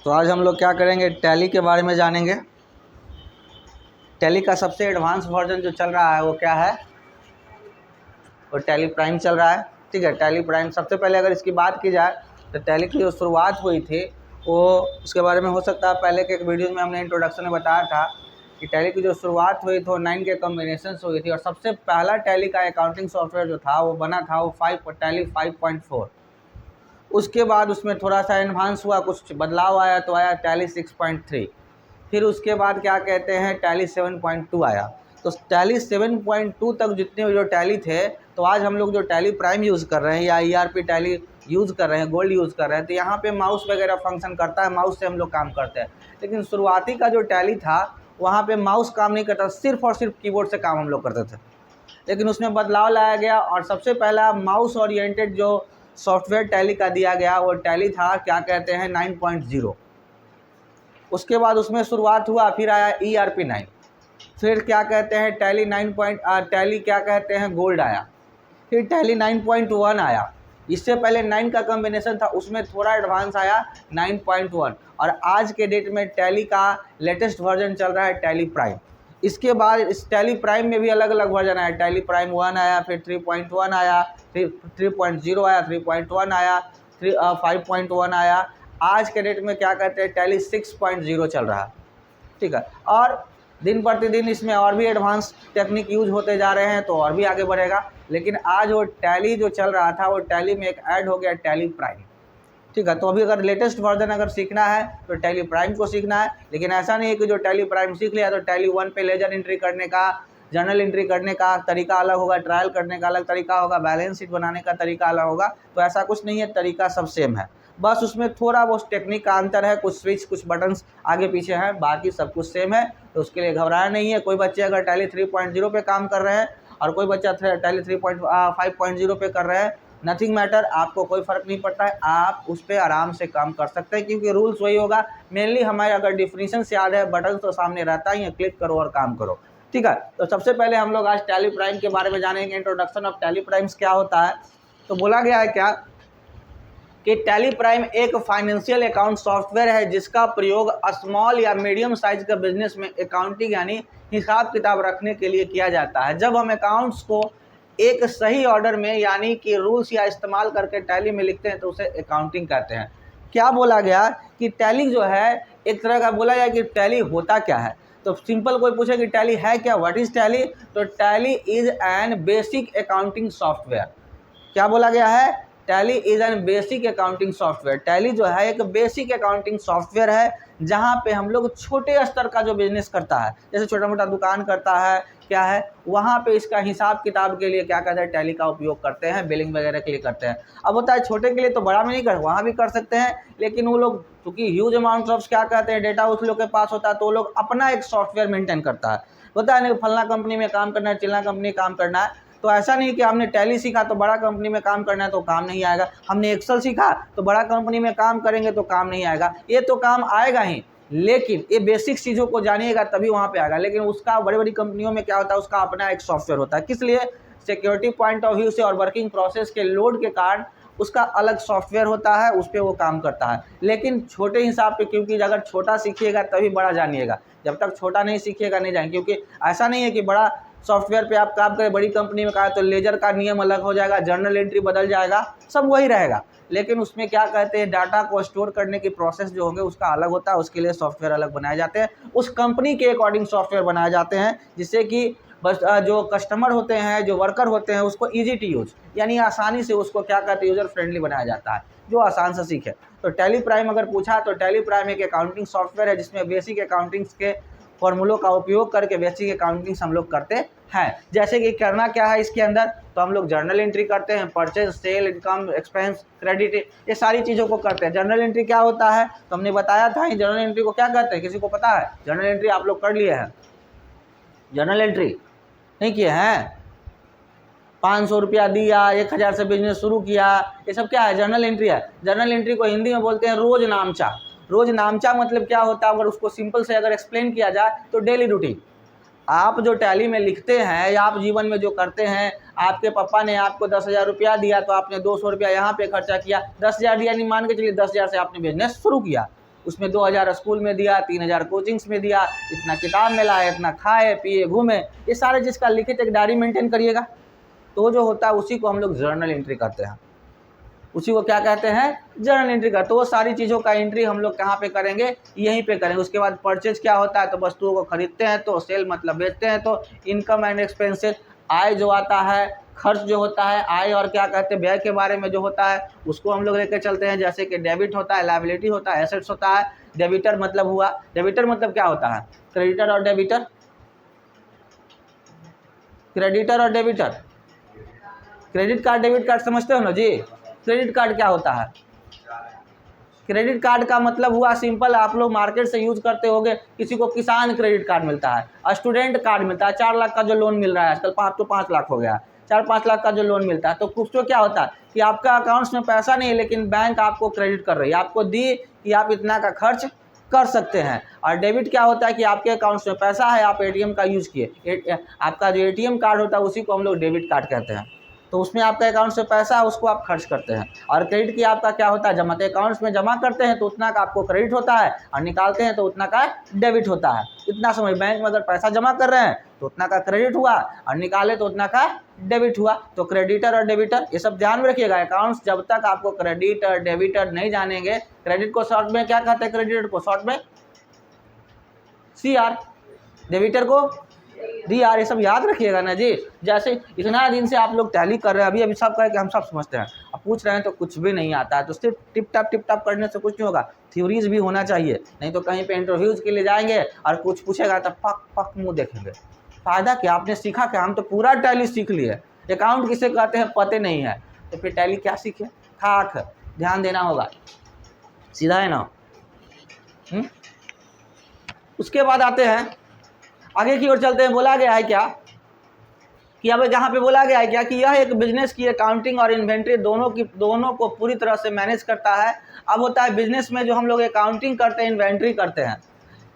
तो आज हम लोग क्या करेंगे, टैली के बारे में जानेंगे। टैली का सबसे एडवांस वर्जन जो चल रहा है वो क्या है, वो टैली प्राइम चल रहा है। ठीक है, टैली प्राइम सबसे पहले अगर इसकी बात की जाए तो टैली की जो शुरुआत हुई थी वो उसके बारे में हो सकता है पहले के एक वीडियो में हमने इंट्रोडक्शन में बताया था कि टैली की जो शुरुआत हुई तो 9 के कॉम्बिनेशन से हुई थी और सबसे पहला टैली का अकाउंटिंग सॉफ्टवेयर जो था वो बना था वो टैली 5.4। उसके बाद उसमें थोड़ा सा एडवांस हुआ, कुछ बदलाव आया तो आया टैली 6.3। फिर उसके बाद क्या कहते हैं टैली 7.2 आया। तो टैली 7.2 तक जितने जो टैली थे, तो आज हम लोग जो टैली प्राइम यूज़ कर रहे हैं या ERP टैली यूज़ कर रहे हैं, गोल्ड यूज़ कर रहे हैं, तो यहाँ पे माउस वगैरह फंक्शन करता है, माउस से हम लोग काम करते हैं। लेकिन शुरुआती का जो टैली था वहाँ पे माउस काम नहीं करता, सिर्फ और सिर्फ कीबोर्ड से काम हम लोग करते थे। लेकिन उसमें बदलाव लाया गया और सबसे पहला माउस ओरिएंटेड जो सॉफ्टवेयर टैली का दिया गया वो टैली था क्या कहते हैं 9.0। उसके बाद उसमें शुरुआत हुआ, फिर आया ERP 9, फिर क्या कहते हैं टैली क्या कहते हैं गोल्ड आया, फिर टैली 9.1 आया। इससे पहले 9 का कॉम्बिनेशन था, उसमें थोड़ा एडवांस आया 9.1 और आज के डेट में टैली का लेटेस्ट वर्जन चल रहा है टैली प्राइम। इसके बाद इस टैली प्राइम में भी अलग अलग वर्जन आया, टैली प्राइम 1 आया, फिर 3.1 आया, फिर 3.0 आया, 3.1 आया, 5.1 आया। आज के डेट में क्या कहते हैं टैली 6.0 चल रहा है। ठीक है, और दिन प्रतिदिन इसमें और भी एडवांस टेक्निक यूज होते जा रहे हैं तो और भी आगे बढ़ेगा। लेकिन आज वो टैली जो चल रहा था वो टैली में एक ऐड हो गया टैली प्राइम। ठीक है, तो अभी अगर लेटेस्ट वर्जन अगर सीखना है तो टैली प्राइम को सीखना है। लेकिन ऐसा नहीं है कि जो टैली प्राइम सीख लिया तो टैली 1 पे लेजर एंट्री करने का, जर्नल एंट्री करने का तरीका अलग होगा, ट्रायल करने का अलग तरीका होगा, बैलेंस शीट बनाने का तरीका अलग होगा। तो ऐसा कुछ नहीं है, तरीका सब सेम है, बस उसमें थोड़ा बहुत टेक्निक का अंतर है, कुछ स्विच कुछ बटन्स आगे पीछे हैं, बाकी सब कुछ सेम है। तो उसके लिए घबराना नहीं है। कोई बच्चे अगर टैली 3.0 पे काम कर रहे हैं और कोई बच्चा टैली 5.0 पे कर रहे हैं, नथिंग मैटर, आपको कोई फ़र्क नहीं पड़ता है, आप उस पर आराम से काम कर सकते हैं क्योंकि रूल्स वही होगा। मेनली हमारे अगर डिफिनीशन से याद है, बटन तो सामने रहता ही है, क्लिक करो और काम करो। ठीक है, तो सबसे पहले हम लोग आज टैली प्राइम के बारे में जानेंगे, इंट्रोडक्शन ऑफ टैली प्राइम्स क्या होता है। तो बोला गया है क्या कि टैली प्राइम एक फाइनेंशियल अकाउंट सॉफ्टवेयर है जिसका प्रयोग स्मॉल या मीडियम साइज का बिजनेस में अकाउंटिंग यानी हिसाब किताब रखने के लिए किया जाता है। जब हम अकाउंट्स को एक सही ऑर्डर में यानी कि रूल्स या इस्तेमाल करके टैली में लिखते हैं तो उसे अकाउंटिंग कहते हैं। क्या बोला गया कि टैली जो है एक तरह का, बोला जाए कि टैली होता क्या है। तो सिंपल कोई पूछे कि टैली है क्या, व्हाट इज टैली, तो tally is an basic accounting software. क्या बोला गया है, tally is an basic accounting software. Tally जो है एक बेसिक अकाउंटिंग सॉफ्टवेयर है जहाँ पे हम लोग छोटे स्तर का जो बिजनेस करता है, जैसे छोटा मोटा दुकान करता है, क्या है, वहाँ पे इसका हिसाब किताब के लिए क्या कहते हैं टैली का उपयोग करते हैं, बिलिंग वगैरह के लिए करते हैं। अब होता है छोटे के लिए तो बड़ा में नहीं कर, वहाँ भी कर सकते हैं, लेकिन वो लोग क्योंकि ह्यूज अमाउंट ऑफ क्या कहते हैं डेटा उस लोग के पास होता है तो वो लोग अपना एक सॉफ्टवेयर मेंटेन करता है। होता है ना, फलना कंपनी में काम करना है, चिल्ला कंपनी काम करना है, तो ऐसा नहीं कि हमने टैली सीखा तो बड़ा कंपनी में काम करना है तो काम नहीं आएगा, हमने एक्सेल सीखा तो बड़ा कंपनी में काम करेंगे तो काम नहीं आएगा। ये तो काम आएगा ही, लेकिन ये बेसिक चीज़ों को जानिएगा तभी वहाँ पे आएगा। लेकिन उसका बड़ी बड़ी कंपनियों में क्या होता है, उसका अपना एक सॉफ्टवेयर होता है। किस लिए, सिक्योरिटी पॉइंट ऑफ व्यू से और वर्किंग प्रोसेस के लोड के कारण उसका अलग सॉफ्टवेयर होता है, उस पर वो काम करता है। लेकिन छोटे हिसाब पे, क्योंकि अगर छोटा सीखिएगा तभी बड़ा जानिएगा, जब तक छोटा नहीं सीखिएगा नहीं जाएंगे। क्योंकि ऐसा नहीं है कि बड़ा सॉफ्टवेयर पे आप काम करें, बड़ी कंपनी में कहा तो लेजर का नियम अलग हो जाएगा, जर्नल एंट्री बदल जाएगा, सब वही रहेगा, लेकिन उसमें क्या कहते हैं डाटा को स्टोर करने की प्रोसेस जो होंगे उसका अलग होता है, उसके लिए सॉफ्टवेयर अलग बनाए जाते हैं, उस कंपनी के अकॉर्डिंग सॉफ्टवेयर बनाए जाते हैं, जिससे कि बस जो कस्टमर होते हैं, जो वर्कर होते हैं, उसको ईजी टू यूज यानी आसानी से उसको क्या कहते हैं यूजर फ्रेंडली बनाया जाता है, जो आसान से सीखे। तो टैली प्राइम अगर पूछा तो टैली प्राइम एक अकाउंटिंग सॉफ्टवेयर है जिसमें बेसिक अकाउंटिंग्स के फॉर्मूलों का उपयोग करके बेसिक अकाउंटिंग्स हम लोग करते हैं। जैसे कि करना क्या है इसके अंदर, तो हम लोग जर्नल एंट्री करते हैं, purchase, sale, income, expense, credit, ये सारी चीज़ों को करते हैं। जर्नल एंट्री क्या होता है तो हमने बताया था, जर्नल एंट्री को क्या कहते हैं, किसी को पता है? जर्नल एंट्री आप लोग कर लिए हैं, जर्नल एंट्री नहीं किए हैं? 500 रुपया दिया, 1000 से बिजनेस शुरू किया, ये सब क्या है, जर्नल एंट्री है। जर्नल एंट्री को हिंदी में बोलते हैं रोज नामचा। रोज नामचा मतलब क्या होता है, अगर उसको सिंपल से अगर एक्सप्लेन किया जाए तो डेली रूटीन। आप जो टैली में लिखते हैं या आप जीवन में जो करते हैं, आपके पापा ने आपको 10,000 रुपया दिया तो आपने 200 रुपया यहाँ पे खर्चा किया, 10,000 दिया नहीं, मान के चलिए 10,000 से आपने बिजनेस शुरू किया, उसमें 2000 स्कूल में दिया, 3000 कोचिंग्स में दिया, इतना किताब में लाए, इतना खाए पिए घूमे, ये सारे चीज़ का लिखित एक डायरी मेंटेन करिएगा। तो जो होता है उसी को हम लोग जर्नल एंट्री करते हैं, उसी को क्या कहते हैं, जर्नल एंट्री करते। तो वो सारी चीज़ों का एंट्री हम लोग कहाँ पे करेंगे, यहीं पे करेंगे। उसके बाद परचेज क्या होता है, तो वस्तुओं को खरीदते हैं, तो सेल मतलब बेचते हैं, तो इनकम एंड एक्सपेंसेस, आय जो आता है, खर्च जो होता है, आय और क्या कहते हैं व्यय के बारे में जो होता है उसको हम लोग लेकर चलते हैं। जैसे कि डेबिट होता है, लायबिलिटी होता है, एसेट्स होता है। डेबिटर मतलब हुआ, डेबिटर मतलब क्या होता है, क्रेडिटर और डेबिटर, क्रेडिटर और debtor, credit card debit card समझते हो ना जी। क्रेडिट कार्ड क्या होता है, क्रेडिट कार्ड का मतलब हुआ सिंपल, आप लोग मार्केट से यूज करते होगे, किसी को किसान क्रेडिट कार्ड मिलता है, स्टूडेंट कार्ड मिलता है, 4 लाख का जो लोन मिल रहा है आजकल, 5 लाख हो गया, 4-5 लाख का जो लोन मिलता है। तो कुछ तो क्या होता है कि आपका अकाउंट्स में पैसा नहीं है लेकिन बैंक आपको क्रेडिट कर रही है, आपको दी कि आप इतना का खर्च कर सकते हैं। और डेबिट क्या होता है कि आपके अकाउंट्स में पैसा है, आप एटीएम का यूज़ किए, आपका जो एटीएम कार्ड होता है उसी को हम लोग डेबिट कार्ड कहते हैं। तो उसमें आपका अकाउंट से पैसा है, उसको आप खर्च करते हैं। और क्रेडिट की आपका क्या होता है, जमा, तो अकाउंट्स में जमा करते हैं तो उतना का आपको क्रेडिट होता है, और निकालते हैं तो उतना का डेबिट होता है। इतना समझ, बैंक में अगर पैसा जमा कर रहे हैं तो उतना का क्रेडिट हुआ, और निकाले तो उतना का डेबिट हुआ। तो क्रेडिटर और डेबिटर ये सब ध्यान में रखिएगा। अकाउंट्स जब तक आपको क्रेडिटर डेबिटर नहीं जानेंगे, क्रेडिट को शॉर्ट में क्या कहते हैं, क्रेडिटर को शॉर्ट में CR, डेबिटर को DR, ये सब याद रखिएगा ना जी। जैसे इतना दिन से आप लोग टैली कर रहे हैं, अभी सब कह के हम सब समझते हैं, अब पूछ रहे हैं तो कुछ भी नहीं आता है, तो सिर्फ टिप टाप करने से कुछ नहीं होगा, थ्योरीज भी होना चाहिए। नहीं तो कहीं पे इंटरव्यूज के लिए जाएंगे और कुछ पूछेगा तो पक मुँह देखेंगे। फ़ायदा क्या, आपने सीखा क्या, हम तो पूरा टैली सीख लिए, अकाउंट किसे कहते हैं पते नहीं है, तो फिर टैली क्या सीखे, खाक। ध्यान देना होगा, सीधा है ना। उसके बाद आते हैं आगे की ओर चलते हैं। बोला गया है क्या कि अब यहाँ पे बोला गया है क्या कि यह एक बिजनेस की अकाउंटिंग और इन्वेंट्री दोनों को पूरी तरह से मैनेज करता है। अब होता है बिजनेस में जो हम लोग अकाउंटिंग करते हैं, इन्वेंट्री करते हैं।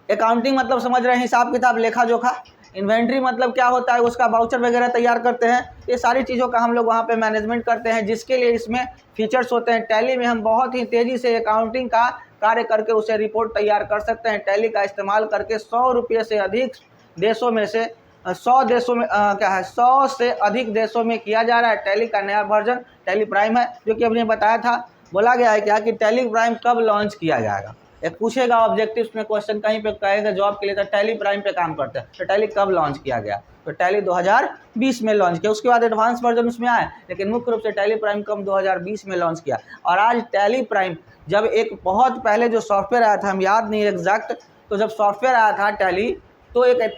अकाउंटिंग मतलब समझ रहे हैं, हिसाब किताब लेखा जोखा। इन्वेंट्री मतलब क्या होता है, उसका वाउचर वगैरह तैयार करते हैं। ये सारी चीज़ों का हम लोग वहाँ पे मैनेजमेंट करते हैं, जिसके लिए इसमें फीचर्स होते हैं। टैली में हम बहुत ही तेज़ी से अकाउंटिंग का कार्य करके उसे रिपोर्ट तैयार कर सकते हैं। टैली का इस्तेमाल करके 100 रुपये से अधिक देशों में से 100 देशों में 100 से अधिक देशों में किया जा रहा है। टैली का नया वर्जन टैली प्राइम है, जो कि हमने बताया था। बोला गया है क्या कि टैली प्राइम कब लॉन्च किया जाएगा। एक पूछेगा ऑब्जेक्टिव्स में क्वेश्चन, कहीं पे कहेगा जॉब के लिए, तो टैली प्राइम पे काम करते हैं, तो टैली कब लॉन्च किया गया, तो टैली 2020 में लॉन्च किया। उसके बाद एडवांस वर्जन उसमें आए, लेकिन मुख्य रूप से टैली प्राइम कब 2020 में लॉन्च किया। और आज टैली प्राइम, जब एक बहुत पहले जो सॉफ्टवेयर आया था, हम याद नहीं एग्जैक्ट, तो जब सॉफ्टवेयर आया था टैली, तो एक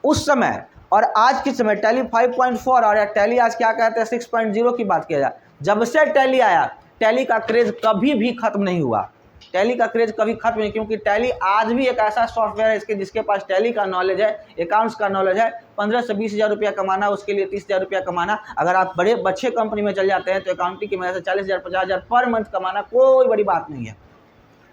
उस समय और आज के समय टैली 5.4 और टैली आज क्या कहते हैं 6.0 की बात किया जाए, जब से टैली आया, टैली का क्रेज कभी भी खत्म नहीं हुआ। टैली का क्रेज कभी खत्म नहीं, क्योंकि टैली आज भी एक ऐसा सॉफ्टवेयर है इसके जिसके पास टैली का नॉलेज है, अकाउंट्स का नॉलेज है। 15 से 20 हज़ार रुपया कमाना, उसके लिए 30 हज़ार रुपया कमाना। अगर आप बड़े अच्छे कंपनी में चल जाते हैं तो अकाउंटिंग की वजह से 40 हज़ार 50 हज़ार पर मंथ कमाना कोई बड़ी बात नहीं है।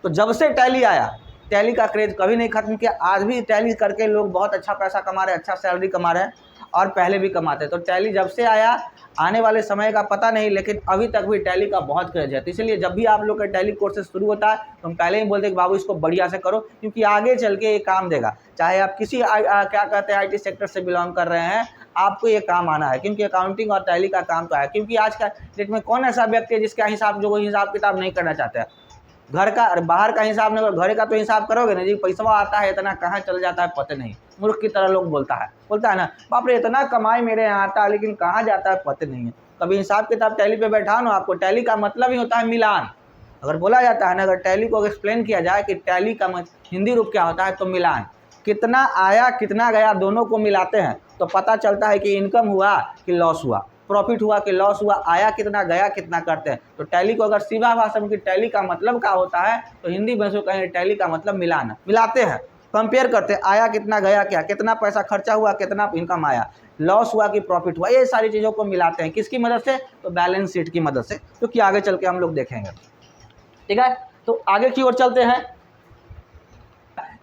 तो जब से टैली आया, टैली का क्रेज कभी नहीं खत्म किया। आज भी टैली करके लोग बहुत अच्छा पैसा कमा रहे हैं, अच्छा सैलरी कमा रहे हैं, और पहले भी कमाते हैं। तो टैली जब से आया, आने वाले समय का पता नहीं, लेकिन अभी तक भी टैली का बहुत क्रेज है। तो इसलिए जब भी आप लोग का टैली कोर्सेज शुरू होता है तो हम पहले ही बोलते हैं कि बाबू इसको बढ़िया से करो, क्योंकि आगे चल के ये काम देगा। चाहे आप किसी क्या कहते हैं IT सेक्टर से बिलोंग कर रहे हैं, आपको ये काम आना है, क्योंकि अकाउंटिंग और टैली का काम तो है। क्योंकि आज का डेट में कौन ऐसा व्यक्ति है जिसका हिसाब जो हिसाब किताब नहीं करना चाहता है, घर का और बाहर का हिसाब नहीं, घर का तो हिसाब करोगे ना जी, पैसा आता है इतना, कहाँ चल जाता है पता नहीं। मूर्ख की तरह लोग बोलता है ना, बाप रे इतना कमाई मेरे यहाँ आता है, लेकिन कहाँ जाता है पता नहीं है। कभी हिसाब किताब टैली पे बैठा ना, आपको टैली का मतलब ही होता है मिलान। अगर बोला जाता है ना, अगर टैली को एक्सप्लेन किया जाए कि टैली का हिंदी रूप क्या होता है, तो मिलान। कितना आया कितना गया दोनों को मिलाते हैं तो पता चलता है कि इनकम हुआ कि लॉस हुआ, प्रॉफिट हुआ कि लॉस हुआ, आया कितना गया कितना करते हैं। तो टैली को अगर सीधा भाषा में कि टैली का मतलब क्या होता है, तो हिंदी में से कहें टैली का मतलब मिलाना, मिलाते हैं, कंपेयर करते हैं, आया कितना गया क्या, कितना पैसा खर्चा हुआ कितना इनकम आया, लॉस हुआ कि प्रॉफिट हुआ, ये सारी चीज़ों को मिलाते हैं। किसकी मदद से, तो बैलेंस शीट की मदद से, जो कि आगे चल के हम लोग देखेंगे। ठीक है, तो आगे की ओर चलते हैं।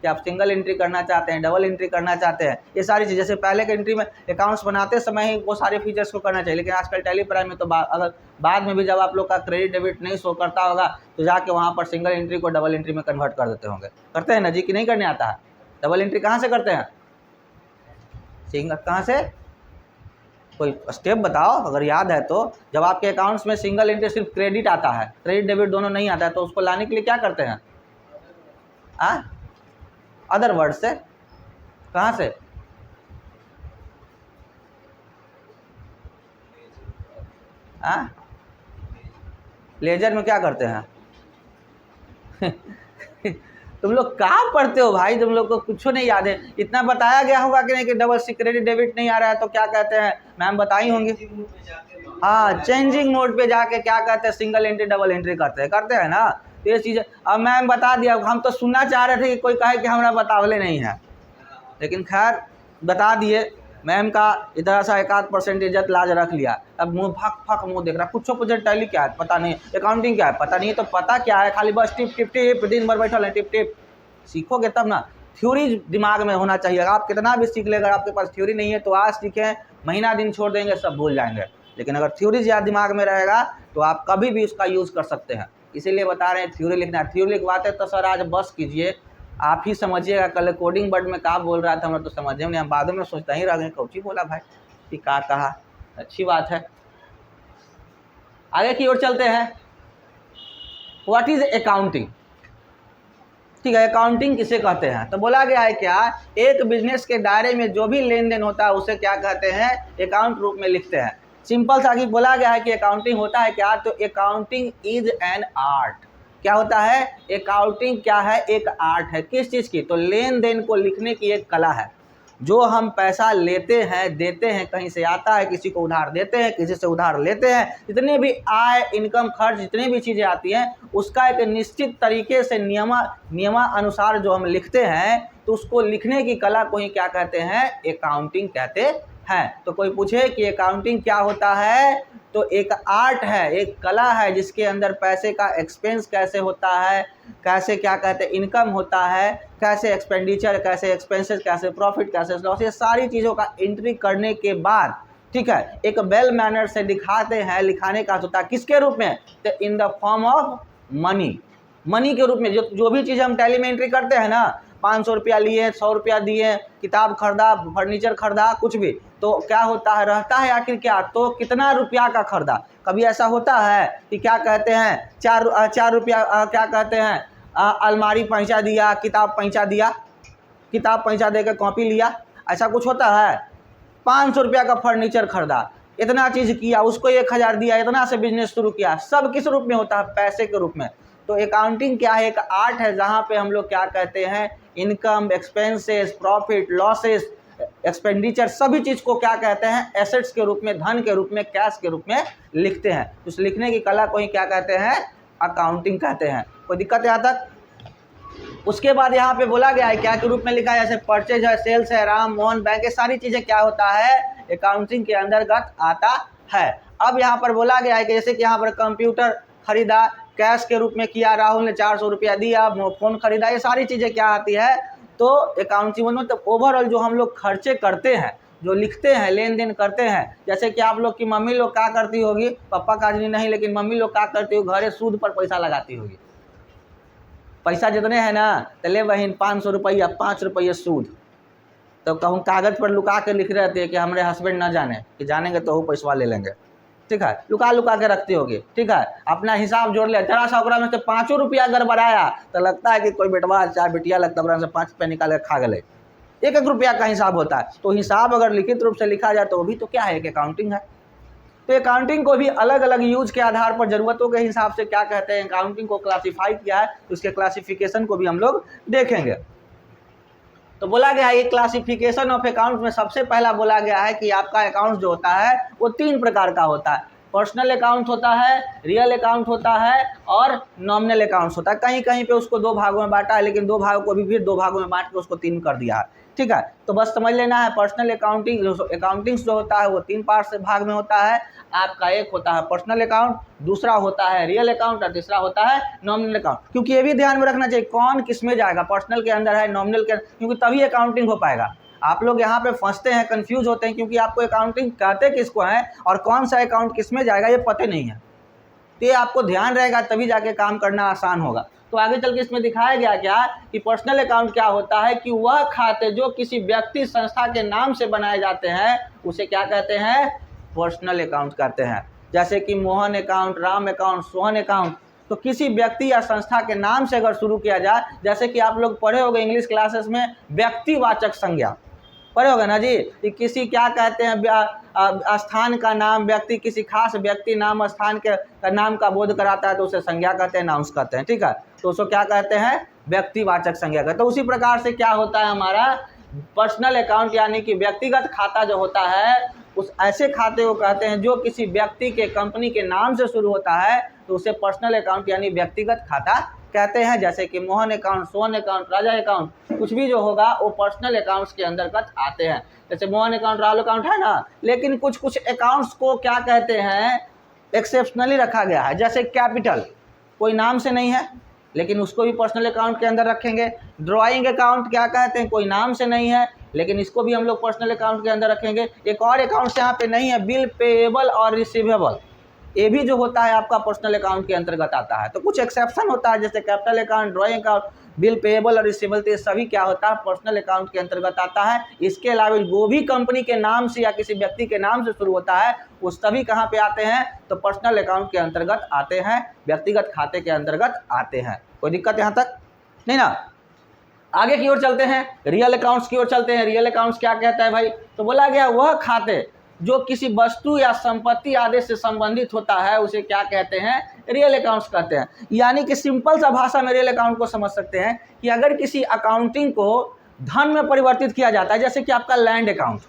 कि आप सिंगल एंट्री करना चाहते हैं, डबल एंट्री करना चाहते हैं, ये सारी चीज़। जैसे पहले के एंट्री में अकाउंट्स बनाते समय ही वो सारे फीचर्स को करना चाहिए, लेकिन आजकल टैली प्राइम में तो अगर बाद में भी जब आप लोग का क्रेडिट डेबिट नहीं शो करता होगा तो जाके वहाँ पर सिंगल एंट्री को डबल एंट्री में कन्वर्ट कर देते होंगे। करते हैं ना जी कि नहीं करने आता है? डबल एंट्री कहाँ से करते हैं? सिंगल कहाँ से? कोई स्टेप बताओ अगर याद है तो। जब आपके अकाउंट्स में सिंगल एंट्री सिर्फ क्रेडिट आता है, क्रेडिट डेबिट दोनों नहीं आता है, तो उसको लाने के लिए क्या करते हैं? अदर वर्ड से। कहाँ से? लेजर में क्या करते हैं? तुम लोग कहाँ पढ़ते हो भाई? तुम लोग को कुछ नहीं याद है। इतना बताया गया होगा कि नहीं कि डबल क्रेडिट डेबिट नहीं आ रहा है तो क्या कहते हैं? मैम बताई होंगी। हाँ, चेंजिंग मोड पे जाके क्या कहते हैं? सिंगल एंट्री डबल एंट्री करते हैं ना। तो ये चीज़ें अब मैम बता दिया। हम तो सुनना चाह रहे थे कि कोई कहे कि हमारा बतावले नहीं है, लेकिन खैर बता दिए। मैम का इधर सा 1-8% इज्जत लाज रख लिया। अब मुँह फक मुँह देख रहा। कुछ टैली क्या है पता नहीं, अकाउंटिंग क्या है पता नहीं, तो पता क्या है? खाली बस टिप टिप टिप दिन भर बैठल है, टिप टिप। सीखोगे तब ना। थ्योरी दिमाग में होना चाहिए। आप कितना भी सीख लेगा, आपके पास थ्योरी नहीं है तो आज सीखें, महीना दिन छोड़ देंगे सब भूल जाएंगे। लेकिन अगर थ्योरी ज़्यादा दिमाग में रहेगा तो आप कभी भी उसका यूज़ कर सकते हैं। इसीलिए बता रहे हैं थ्योरी लिखना है। थ्योरी लिखवाते तो सर आज बस कीजिए, आप ही समझिएगा। कल कोडिंग वर्ड में क्या बोल रहा था हम तो समझे नहीं, हम बाद में सोचता ही रह गए कौची बोला भाई कि क्या कहा। अच्छी बात है, आगे की ओर चलते हैं। What is accounting? ठीक है, अकाउंटिंग किसे कहते हैं? तो बोला गया है क्या, एक बिजनेस के दायरे में जो भी लेन देन होता है उसे क्या कहते हैं? अकाउंट रूप में लिखते हैं। सिंपल सा कि बोला गया है कि अकाउंटिंग होता है क्या, तो अकाउंटिंग इज एन आर्ट। क्या होता है? अकाउंटिंग क्या है? एक आर्ट है। किस चीज़ की? तो लेन देन को लिखने की एक कला है। जो हम पैसा लेते हैं, देते हैं, कहीं से आता है, किसी को उधार देते हैं, किसी से उधार लेते हैं, जितने भी आय, इनकम, खर्च, जितनी भी चीज़ें आती हैं, उसका एक निश्चित तरीके से नियमानुसार जो हम लिखते हैं, तो उसको लिखने की कला को ही क्या कहते हैं? अकाउंटिंग कहते हैं। तो कोई पूछे कि अकाउंटिंग क्या होता है, तो एक आर्ट है, एक कला है, जिसके अंदर पैसे का एक्सपेंस कैसे होता है, कैसे क्या कहते हैं इनकम होता है, कैसे एक्सपेंडिचर, कैसे एक्सपेंसेस, कैसे प्रॉफिट, कैसे लॉस, ये सारी चीज़ों का एंट्री करने के बाद, ठीक है, एक वेल मैनर से दिखाते हैं। लिखाने का होता है किसके रूप में? तो in the form of money. Money के रूप में जो भी चीज़ हम टैली में एंट्री करते हैं ना, 500 रुपया लिए, 100 रुपया दिए, किताब खरीदा, फर्नीचर खरीदा, कुछ भी, तो क्या होता है? रहता है आखिर क्या? तो कितना रुपया का खरीदा। कभी ऐसा होता है कि क्या कहते हैं 4 रुपया क्या कहते हैं अलमारी पहुँचा दिया, किताब पहुँचा दिया, किताब पहुँचा दे के कॉपी लिया, ऐसा कुछ होता है? 500 रुपया का फर्नीचर खरीदा, इतना चीज़ किया, उसको 1000 दिया, इतना से बिजनेस शुरू किया। सब किस रूप में होता है? पैसे के रूप में। तो अकाउंटिंग क्या है? एक आर्ट है, जहाँ पे हम लोग क्या कहते हैं income, expenses, profit, losses, expenditure, सभी चीज़ को क्या कहते हैं? एसेट्स के रूप में, धन के रूप में, कैश के रूप में लिखते हैं। उस लिखने की कला को ही क्या कहते हैं? अकाउंटिंग कहते हैं। कोई दिक्कत है यहाँ तक? उसके बाद यहाँ पे बोला गया है क्या के रूप में लिखा है? जैसे परचेज है, सेल्स है, राम मोहन बैंक, ये सारी चीज़ें क्या होता है? अकाउंटिंग के अंतर्गत आता है। अब यहाँ पर बोला गया है कि जैसे कि यहाँ पर कंप्यूटर खरीदा, कैश के रूप में किया, राहुल ने 400 रुपया दिया, फ़ोन खरीदा, ये सारी चीज़ें क्या आती है? तो अकाउंटिंग में। तो ओवरऑल जो हम लोग खर्चे करते हैं, जो लिखते हैं, लेन देन करते हैं, जैसे कि आप लोग की मम्मी लोग क्या करती होगी, पापा का नहीं, लेकिन मम्मी लोग क्या करती होगी, घरे सूद पर पैसा लगाती होगी। पैसा जितने हैं ना, तो ले बहन 500 रुपया, 5 रुपये सूद। तो कहूँ कागज़ पर लुका के लिख रहे थे कि हमारे हस्बैंड ना जाने, कि जानेंगे तो वो पैसा ले लेंगे। ठीक है, लुका के रखती होगी। ठीक है, अपना हिसाब जोड़ ले, जरा सा ओकरा में से 5 रुपया अगर बढ़ाया तो लगता है कि कोई बेटवा चाहे बिटिया लगता है से 5 रुपया निकाल के खा गए। 1-1 रुपया का हिसाब होता है। तो हिसाब अगर लिखित रूप से लिखा जाए तो वो भी तो क्या है? एक अकाउंटिंग है। तो अकाउंटिंग को भी अलग अलग यूज के आधार पर, ज़रूरतों के हिसाब से क्या कहते हैं, अकाउंटिंग को क्लासीफाई किया है। तो उसके क्लासिफिकेशन को भी हम लोग देखेंगे। तो बोला गया है ये क्लासिफिकेशन ऑफ अकाउंट में सबसे पहला बोला गया है कि आपका अकाउंट जो होता है वो 3 प्रकार का होता है। पर्सनल अकाउंट होता है, रियल अकाउंट होता है और नॉमिनल अकाउंट्स होता है। कहीं कहीं पे उसको 2 भागों में बांटा है, लेकिन 2 भागों को भी फिर 2 भागों में बांट के उसको 3 कर दिया है। ठीक है, तो बस समझ लेना है पर्सनल अकाउंटिंग जो होता है वो 3 पार्ट से भाग में होता है। आपका एक होता है पर्सनल अकाउंट, दूसरा होता है रियल अकाउंट और तीसरा होता है नॉमिनल अकाउंट। क्योंकि ये भी ध्यान में रखना चाहिए कौन किस में जाएगा, पर्सनल के अंदर है, नॉमिनल के, क्योंकि तभी अकाउंटिंग हो पाएगा। आप लोग यहाँ पे फंसते हैं, कंफ्यूज होते हैं, क्योंकि आपको अकाउंटिंग कहते किसको है और कौन सा अकाउंट किस में जाएगा ये पता नहीं है। तो ये आपको ध्यान रहेगा तभी जाके काम करना आसान होगा। तो आगे चल के इसमें दिखाया गया क्या कि पर्सनल अकाउंट क्या होता है कि वह खाते जो किसी व्यक्ति संस्था के नाम से बनाए जाते हैं उसे क्या कहते हैं, पर्सनल अकाउंट कहते हैं। जैसे कि Mohan account, Ram account, Sohan account, तो किसी व्यक्ति या संस्था के नाम से अगर शुरू किया जाए, जैसे कि आप लोग पढ़े होंगे इंग्लिश क्लासेस में व्यक्तिवाचक संज्ञा पढ़े होगा ना जी, कि किसी क्या कहते हैं स्थान का नाम, व्यक्ति किसी खास व्यक्ति नाम स्थान के नाम का बोध कराता है तो उसे संज्ञा कहते हैं, नाउंस कहते हैं। ठीक है, तो उसको क्या कहते हैं, व्यक्तिवाचक संज्ञा कहते हैं। तो उसी प्रकार से क्या होता है हमारा पर्सनल अकाउंट, यानी कि व्यक्तिगत खाता जो होता है उस ऐसे खाते को कहते हैं जो किसी व्यक्ति के, कंपनी के नाम से शुरू होता है तो उसे पर्सनल अकाउंट यानी व्यक्तिगत खाता कहते हैं। जैसे कि मोहन अकाउंट, सोहन अकाउंट, राजा अकाउंट, कुछ भी जो होगा वो पर्सनल अकाउंट्स के अंतर्गत आते हैं। जैसे मोहन अकाउंट, राहुल अकाउंट है ना, लेकिन कुछ कुछ अकाउंट्स को क्या कहते हैं, एक्सेप्शनली रखा गया है। जैसे कैपिटल कोई नाम से नहीं है लेकिन उसको भी पर्सनल अकाउंट के अंदर रखेंगे। ड्राइंग अकाउंट क्या कहते हैं, कोई नाम से नहीं है लेकिन इसको भी हम लोग पर्सनल अकाउंट के अंदर रखेंगे। एक और अकाउंट्स यहाँ पे नहीं है, बिल पेएबल और रिसीवेबल, ये भी जो होता है आपका पर्सनल अकाउंट के अंतर्गत आता है। तो कुछ एक्सेप्शन होता है, जैसे capital account, drawing account, bill payable और रिसीवेबल, तो ये सभी क्या होता है, पर्सनल अकाउंट के अंतर्गत आता है। इसके अलावा वो भी कंपनी के नाम से या किसी व्यक्ति के नाम से शुरू होता है वो सभी कहाँ पे आते हैं, तो पर्सनल अकाउंट के अंतर्गत आते हैं, व्यक्तिगत खाते के अंतर्गत आते हैं। कोई दिक्कत यहाँ तक नहीं ना। आगे की ओर चलते हैं, रियल अकाउंट्स की ओर चलते हैं। रियल अकाउंट्स क्या कहता है भाई, तो बोला गया वह खाते जो किसी वस्तु या संपत्ति आदि से संबंधित होता है उसे क्या कहते हैं, रियल अकाउंट्स कहते हैं। यानी कि सिंपल सा भाषा में रियल अकाउंट को समझ सकते हैं कि अगर किसी अकाउंटिंग को धन में परिवर्तित किया जाता है, जैसे कि आपका लैंड अकाउंट,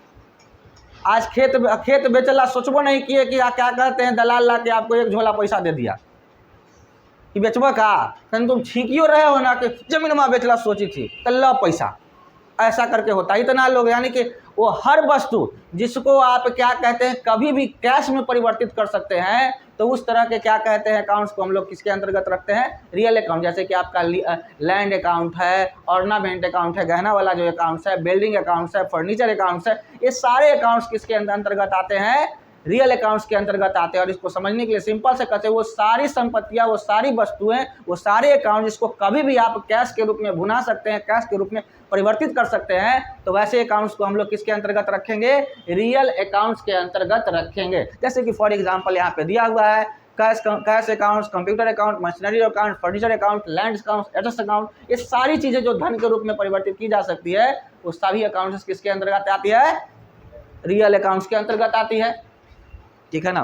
आज खेत बेचला सोचबो नहीं किए कि क्या कहते हैं, दलाल ला के आपको एक झोला पैसा दे दिया कि बेचबा का, कहीं तुम छीकियो रहे हो ना कि जमीन में बेचला सोची थी तो ला पैसा, ऐसा करके होता है। इतना लोग, यानी कि वो हर वस्तु जिसको आप क्या कहते हैं कभी भी कैश में परिवर्तित कर सकते हैं, तो उस तरह के क्या कहते हैं अकाउंट्स को हम लोग किसके अंतर्गत रखते हैं, रियल अकाउंट। जैसे कि आपका लैंड अकाउंट है, ऑर्नामेंट अकाउंट है, गहना वाला जो अकाउंट्स है, बिल्डिंग अकाउंट्स है, फर्नीचर अकाउंट्स है, ये सारे अकाउंट्स किसके अंतर्गत आते हैं, रियल अकाउंट्स के अंतर्गत आते हैं। और इसको समझने के लिए सिंपल से कहते हैं वो सारी संपत्तियां, वो सारी वस्तुएं, वो सारे अकाउंट जिसको कभी भी आप कैश के रूप में भुना सकते हैं, कैश के रूप में परिवर्तित कर सकते हैं, तो वैसे अकाउंट्स को हम लोग किसके अंतर्गत रखेंगे, रियल अकाउंट्स के अंतर्गत रखेंगे। जैसे कि फॉर एग्जाम्पल यहाँ पे दिया हुआ है cash accounts, computer account, machinery account, furniture account, land account, assets account, ये सारी चीजें जो धन के रूप में परिवर्तित की जा सकती है वो सभी अकाउंट्स किसके अंतर्गत आती है, रियल अकाउंट्स के अंतर्गत आती है। ठीक है ना।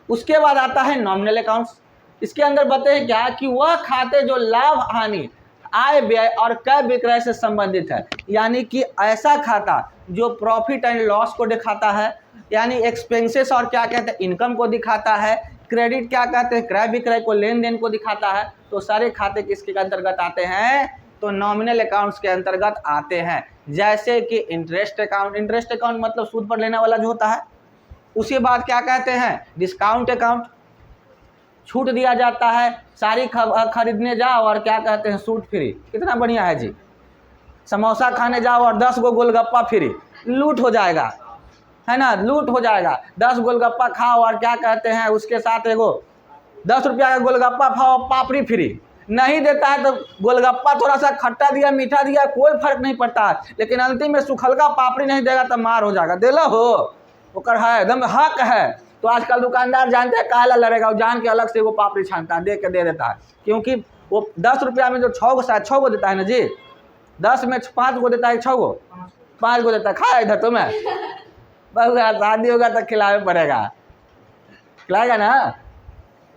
उसके बाद आता है नॉमिनल अकाउंट्स। इसके अंदर बताते हैं क्या कि वह खाते जो लाभ हानि, आय व्यय और क्रय विक्रय से संबंधित है। यानी कि ऐसा खाता जो प्रॉफिट एंड लॉस को दिखाता है, यानी एक्सपेंसेस और क्या कहते हैं इनकम को दिखाता है, क्रेडिट क्या कहते हैं क्रय विक्रय को, लेन देन को दिखाता है, तो सारे खाते किसके अंतर्गत आते हैं, तो नॉमिनल अकाउंट्स के अंतर्गत आते हैं। जैसे कि इंटरेस्ट अकाउंट, इंटरेस्ट अकाउंट मतलब सूद पर लेने वाला जो होता है। उसके बाद क्या कहते हैं, डिस्काउंट अकाउंट, छूट दिया जाता है, साड़ी खरीदने जाओ और क्या कहते हैं सूट फ्री, कितना बढ़िया है जी। समोसा खाने जाओ और 10 गो गोलगप्पा फ्री, लूट हो जाएगा, है ना, लूट हो जाएगा। 10 गोलगप्पा खाओ और क्या कहते हैं उसके साथ एगो 10 रुपया का गोलगप्पा खाओ, पापड़ी फ्री। नहीं देता है तो गोलगप्पा थोड़ा सा खट्टा दिया, मीठा दिया, कोई फर्क नहीं पड़ता है, लेकिन अंतिम में सुखलका पापड़ी नहीं देगा तो मार हो जाएगा। देला हो ओकर है एकदम हक है। तो आजकल दुकानदार जानते हैं काला लड़ेगा, वो जान के अलग से वो पापड़ी छानता है, दे के दे देता है, क्योंकि वो 10 रुपया में जो 6 गो शायद 6 गो देता है ना जी, 10 में 5 गो देता है, 6 गो 5 गो देता है। खा इधर तुम्हें बस शादी होगा तो खिलावे पड़ेगा, खिलाएगा ना,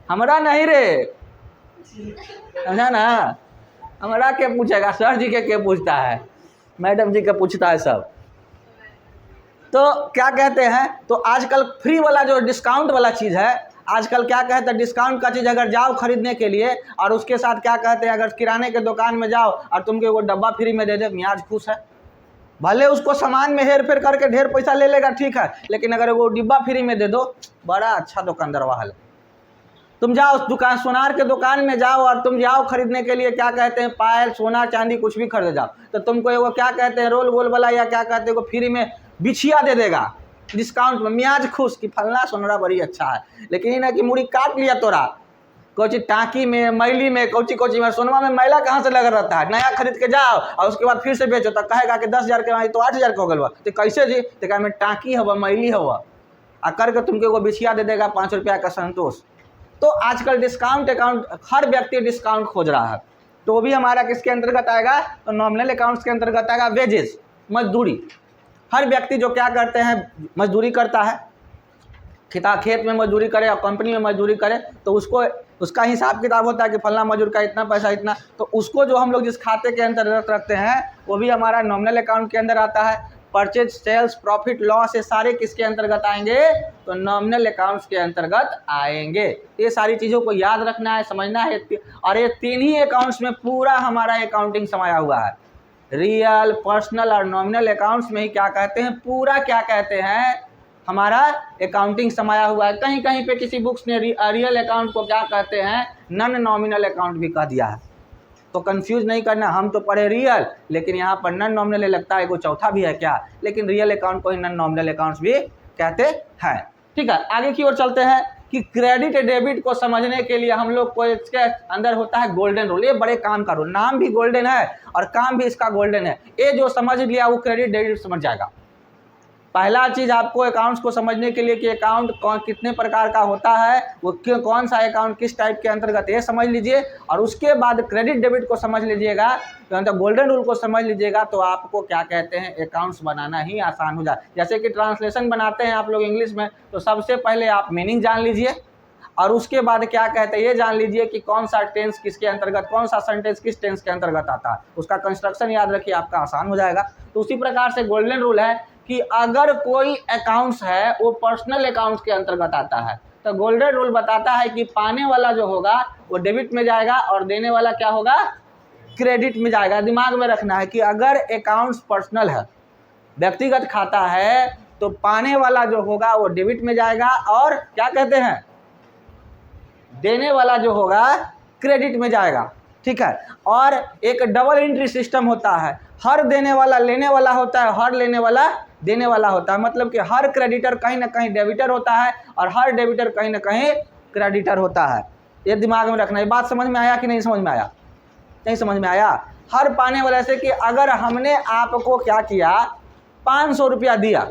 हमारा नहीं रे, समझा ना, हमारा क्या पूछेगा, सर जी के पूछता है, मैडम जी के पूछता है सब। तो क्या कहते हैं, तो आजकल फ्री वाला जो डिस्काउंट वाला चीज़ है, आजकल क्या कहते हैं डिस्काउंट का चीज़ अगर जाओ खरीदने के लिए और उसके साथ क्या कहते हैं अगर किराने के दुकान में जाओ और तुमको वो डब्बा फ्री में दे दे, मियाज खुश है। भले उसको सामान में हेर फेर करके ढेर पैसा ले लेगा, ठीक है, लेकिन अगर वो डिब्बा फ्री में दे दो, बड़ा अच्छा दुकानदार वाला। तुम जाओ उस दुकान सोनार के दुकान में जाओ और तुम जाओ खरीदने के लिए, क्या कहते हैं पायल सोना चांदी कुछ भी खरीद जाओ, तो तुमको वो क्या कहते हैं रोल गोल वाला या क्या कहते हैं वो फ्री में बिछिया दे देगा डिस्काउंट में, मियाज खुश कि फलना सोनरा बड़ी अच्छा है। लेकिन ये ना कि मुड़ी काट लिया तोरा, कोची टाँकी में मैली में कोची में, सोनमा में मैला कहाँ से लगा रहता है, नया खरीद के जाओ और उसके बाद फिर से बेचो तो कहेगा कि 10,000 के वहाँ तो 8,000 का हो गया, तो कैसे जी, तो क्या में टाँकी हवा मैली हवा आ करके तुमको वो बिछिया दे देगा 5 रुपया का संतोष। तो आजकल डिस्काउंट अकाउंट हर व्यक्ति डिस्काउंट खोज रहा है, तो वो भी हमारा किसके अंतर्गत आएगा, तो नॉमिनल अकाउंट्स के अंतर्गत आएगा। वेजेस, मजदूरी, हर व्यक्ति जो क्या करते हैं मजदूरी करता है, खेत में मजदूरी करे और कंपनी में मजदूरी करे, तो उसको उसका हिसाब किताब होता है कि फलना मजदूर का इतना पैसा इतना, तो उसको जो हम लोग जिस खाते के अंतर्गत रखते हैं वो भी हमारा नॉमिनल अकाउंट के अंदर आता है। परचेज सेल्स प्रॉफिट लॉस ये सारे किसके अंतर्गत आएंगे, तो नॉमिनल अकाउंट्स के अंतर्गत आएंगे। ये सारी चीज़ों को याद रखना है, समझना है, और ये 3 ही अकाउंट्स में पूरा हमारा अकाउंटिंग समाया हुआ है। रियल, पर्सनल और नॉमिनल अकाउंट्स में ही क्या कहते हैं पूरा क्या कहते हैं हमारा अकाउंटिंग समाया हुआ है। कहीं कहीं पे किसी बुक्स ने रियल अकाउंट को क्या कहते हैं नॉन नॉमिनल अकाउंट भी कह दिया है, तो कंफ्यूज नहीं करना। हम तो पढ़े रियल, लेकिन यहाँ पर नॉन नॉमिनल लगता है कोई चौथा भी है क्या, लेकिन रियल अकाउंट को ही नॉन नॉमिनल अकाउंट्स भी कहते हैं। ठीक है, आगे की ओर चलते हैं कि क्रेडिट डेबिट को समझने के लिए हम लोग को इसके अंदर होता है गोल्डन रूल। ये बड़े काम का रूल, नाम भी गोल्डन है और काम भी इसका गोल्डन है। ये जो समझ लिया वो क्रेडिट डेबिट समझ जाएगा। पहला चीज़ आपको अकाउंट्स को समझने के लिए कि अकाउंट कितने प्रकार का होता है, वो कौन सा अकाउंट किस टाइप के अंतर्गत ये समझ लीजिए, और उसके बाद क्रेडिट डेबिट को समझ लीजिएगा, तो गोल्डन रूल को समझ लीजिएगा, तो आपको क्या कहते हैं अकाउंट्स बनाना ही आसान हो जाए। जैसे कि ट्रांसलेशन बनाते हैं आप लोग इंग्लिश में, तो सबसे पहले आप मीनिंग जान लीजिए और उसके बाद क्या कहते हैं ये जान लीजिए कि कौन सा टेंस किसके अंतर्गत, कौन सा सेंटेंस किस टेंस के अंतर्गत आता है, उसका कंस्ट्रक्शन याद रखिए, आपका आसान हो जाएगा। तो उसी प्रकार से गोल्डन रूल है कि अगर कोई अकाउंट्स है वो पर्सनल अकाउंट्स के अंतर्गत आता है, तो गोल्डन रूल बताता है कि पाने वाला जो होगा वो डेबिट में जाएगा और देने वाला क्या होगा क्रेडिट में जाएगा। दिमाग में रखना है कि अगर अकाउंट्स पर्सनल है, व्यक्तिगत खाता है, तो पाने वाला जो होगा वो डेबिट में जाएगा और क्या कहते हैं देने वाला जो होगा क्रेडिट में जाएगा। ठीक है, और एक डबल एंट्री सिस्टम होता है, हर देने वाला लेने वाला होता है, हर लेने वाला देने वाला होता है। मतलब कि हर क्रेडिटर कहीं ना कहीं डेबिटर होता है और हर डेबिटर कहीं ना कहीं क्रेडिटर होता है। ये दिमाग में रखना है। बात समझ में आया कि नहीं समझ में आया? नहीं समझ में आया। हर पाने वाला से कि अगर हमने आपको क्या किया 500 रुपया दिया,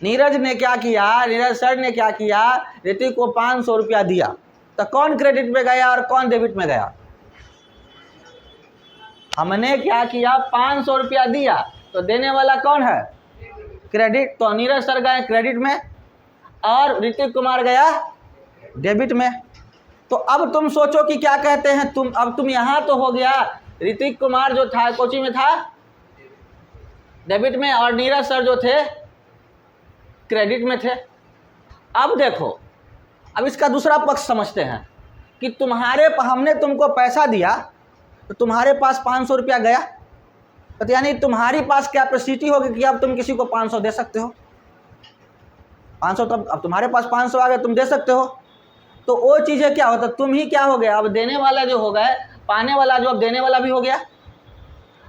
नीरज ने क्या किया, नीरज सर ने क्या किया, ऋतिक को 500 रुपया दिया, तो कौन क्रेडिट में गया और कौन डेबिट में गया? हमने क्या किया 500 रुपया दिया, तो देने वाला कौन है क्रेडिट, तो नीरज सर गए क्रेडिट में और ऋतिक कुमार गया डेबिट में। तो अब तुम सोचो कि क्या कहते हैं तुम, अब तुम यहाँ तो हो गया ऋतिक कुमार जो था कोचिंग में था डेबिट में और नीरज सर जो थे क्रेडिट में थे। अब देखो, अब इसका दूसरा पक्ष समझते हैं कि हमने तुमको पैसा दिया तो तुम्हारे पास 500 रुपया गया, तो यानी तुम्हारी पास कैपेसिटी होगी कि अब तुम किसी को 500 दे सकते हो। 500 तब अब तुम्हारे पास 500 आ गए, तुम दे सकते हो। तो वो चीज़ें क्या होता, तुम ही क्या हो गया, अब देने वाला जो हो गया, पाने वाला जो अब देने वाला भी हो गया।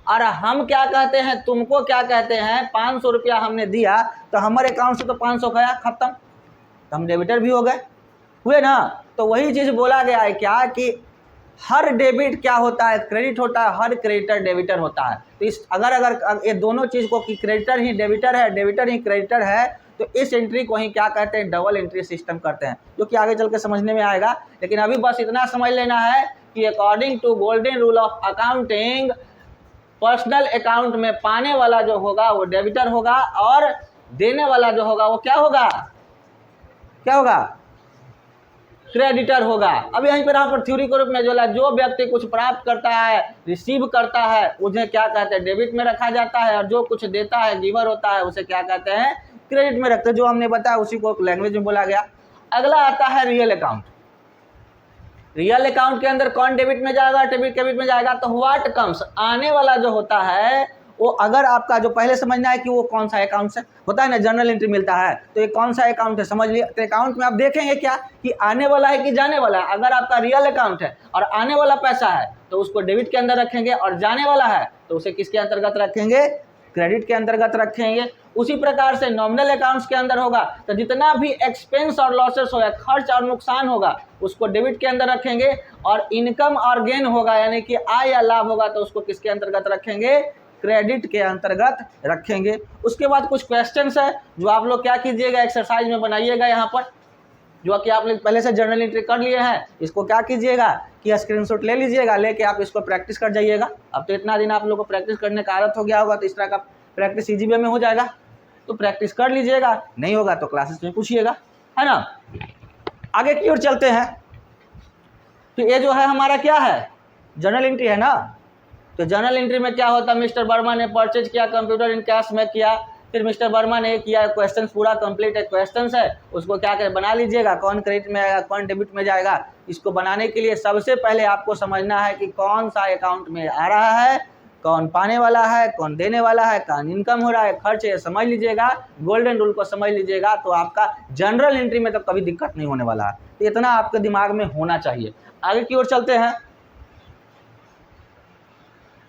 और हम क्या कहते हैं, तुमको क्या कहते हैं 500 रुपया हमने दिया, तो हमारे अकाउंट से तो 500 गया खत्म, तो हम डेबिटर भी हो गए, हुए ना। तो वही चीज़ बोला गया है क्या कि हर डेबिट क्या होता है क्रेडिट होता है, हर क्रेडिटर डेबिटर होता है। तो इस अगर ये दोनों चीज़ को कि क्रेडिटर ही डेबिटर है, डेबिटर ही क्रेडिटर है, तो इस एंट्री को ही क्या कहते हैं डबल एंट्री सिस्टम करते हैं, जो कि आगे चल के समझने में आएगा। लेकिन अभी बस इतना समझ लेना है कि according to golden rule of accounting, personal account में पाने वाला जो होगा वो डेबिटर होगा और देने वाला जो होगा वो क्या होगा, क्या होगा क्रेडिटर होगा। अब यहीं पर यहाँ पर थ्योरी के रूप में जो व्यक्ति कुछ प्राप्त करता है, रिसीव करता है, उन्हें क्या कहते हैं, डेबिट में रखा जाता है, और जो कुछ देता है, गिवर होता है, उसे क्या कहते हैं, क्रेडिट में रखते हैं। जो हमने बताया उसी को लैंग्वेज में बोला गया। अगला आता है रियल अकाउंट। रियल अकाउंट के अंदर कौन डेबिट में जाएगा, डेबिट में जाएगा, तो व्हाट कम्स, आने वाला जो होता है वो, अगर आपका जो पहले समझना है कि वो कौन सा अकाउंट से होता है ना, जर्नल एंट्री मिलता है, तो ये कौन सा अकाउंट है समझ लिया। तो अकाउंट में आप देखेंगे क्या कि आने वाला है कि जाने वाला है। अगर आपका रियल अकाउंट है और आने वाला पैसा है तो उसको डेबिट के अंदर रखेंगे, और जाने वाला है तो उसे किसके अंतर्गत रखेंगे, क्रेडिट के अंतर्गत रखेंगे। उसी प्रकार से नॉमिनल अकाउंट्स के अंदर होगा तो जितना भी एक्सपेंस और लॉसेस होगा, खर्च और नुकसान होगा, उसको डेबिट के अंदर रखेंगे, और इनकम और गेन होगा यानी कि आय या लाभ होगा तो उसको किसके अंतर्गत रखेंगे, क्रेडिट के अंतर्गत रखेंगे। उसके बाद कुछ क्वेश्चंस है जो आप लोग क्या कीजिएगा, एक्सरसाइज में बनाइएगा। यहाँ पर जो कि आप लोग पहले से जर्नल एंट्री कर लिए हैं, इसको क्या कीजिएगा कि स्क्रीनशॉट ले लीजिएगा, लेके आप इसको प्रैक्टिस कर जाइएगा। अब तो इतना दिन आप लोगों को प्रैक्टिस करने का आदत हो गया होगा, तो इस तरह का प्रैक्टिस इजी वे में हो जाएगा, तो प्रैक्टिस कर लीजिएगा। नहीं होगा तो क्लासेस में पूछिएगा, है ना। आगे की ओर चलते हैं। तो ये जो है हमारा क्या है, जर्नल एंट्री है ना। तो जर्नल एंट्री में क्या होता है, मिस्टर वर्मा ने परचेज किया, कंप्यूटर इन कैश में किया, फिर मिस्टर वर्मा ने किया, क्वेश्चन पूरा कंप्लीट है, क्वेश्चन है उसको क्या कर बना लीजिएगा, कौन क्रेडिट में आएगा, कौन डेबिट में जाएगा। इसको बनाने के लिए सबसे पहले आपको समझना है कि कौन सा अकाउंट में आ रहा है, कौन पाने वाला है, कौन देने वाला है, कौन इनकम हो रहा है, खर्च है, समझ लीजिएगा। गोल्डन रूल को समझ लीजिएगा तो आपका जनरल एंट्री में तो कभी दिक्कत नहीं होने वाला है। तो इतना आपके दिमाग में होना चाहिए। आगे की ओर चलते हैं।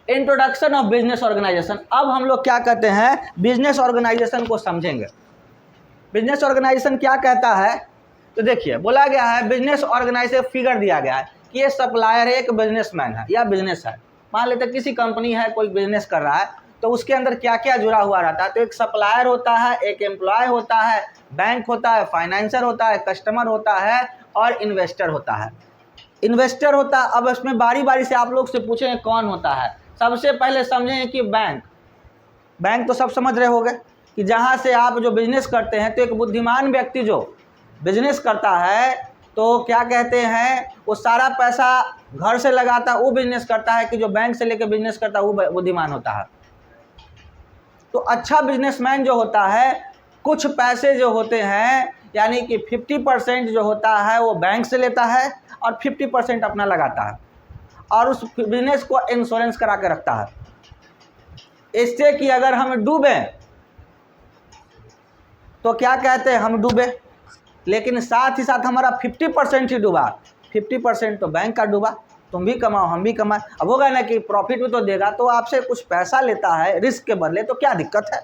Introduction of business organisation. अब हम लोग क्या कहते हैं, बिजनेस ऑर्गेनाइजेशन को समझेंगे। बिजनेस ऑर्गेनाइजेशन क्या कहता है, तो देखिए बोला गया है बिजनेस ऑर्गेनाइजेशन, फिगर दिया गया है कि ये सप्लायर एक बिजनेसमैन है या बिजनेस है। मान लेते किसी कंपनी है, कोई बिजनेस कर रहा है, तो उसके अंदर क्या क्या जुड़ा हुआ रहता है। तो एक सप्लायर होता है, एक एम्प्लॉय होता है, बैंक होता है, फाइनेंसर होता है, कस्टमर होता है, और इन्वेस्टर होता है। इन्वेस्टर होता है, अब इसमें बारी बारी से आप लोग से पूछेंगे कौन होता है। सबसे पहले समझेंगे कि बैंक तो सब समझ रहे होंगे कि जहाँ से आप जो बिजनेस करते हैं, तो एक बुद्धिमान व्यक्ति जो बिजनेस करता है तो क्या कहते हैं, वो सारा पैसा घर से लगाता है, वो बिजनेस करता है, कि जो बैंक से लेकर बिजनेस करता है वो बुद्धिमान होता है। तो अच्छा बिजनेसमैन जो होता है, कुछ पैसे जो होते हैं यानी कि 50% जो होता है वो बैंक से लेता है और 50% अपना लगाता है, और उस बिजनेस को इंश्योरेंस करा के रखता है, इससे कि अगर हम डूबे तो क्या कहते हैं, हम डूबे, लेकिन साथ ही साथ हमारा 50% ही डूबा, 50% तो बैंक का डूबा। तुम भी कमाओ, हम भी कमाए। अब होगा ना कि प्रॉफिट भी तो देगा, तो आपसे कुछ पैसा लेता है रिस्क के बदले, तो क्या दिक्कत है।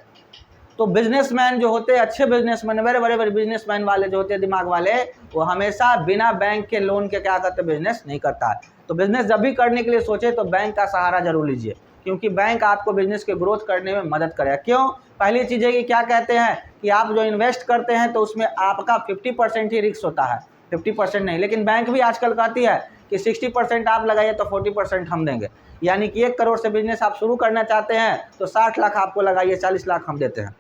तो बिजनेसमैन जो होते हैं, अच्छे बिजनेसमैन, बड़े बड़े बिजनेसमैन वाले जो होते हैं दिमाग वाले, वो हमेशा बिना बैंक के लोन के क्या करते, बिजनेस नहीं करता है। तो बिजनेस जब भी करने के लिए सोचे तो बैंक का सहारा जरूर लीजिए, क्योंकि बैंक आपको बिजनेस के ग्रोथ करने में मदद करेगा। क्यों, पहली चीज़ है कि क्या कहते हैं कि आप जो इन्वेस्ट करते हैं तो उसमें आपका 50% ही रिस्क होता है, 50% नहीं। लेकिन बैंक भी आजकल कहती है कि 60% आप लगाइए तो 40% हम देंगे। यानी कि 1 करोड़ से बिजनेस आप शुरू करना चाहते हैं तो 60 लाख आपको लगाइए, 40 लाख हम देते हैं।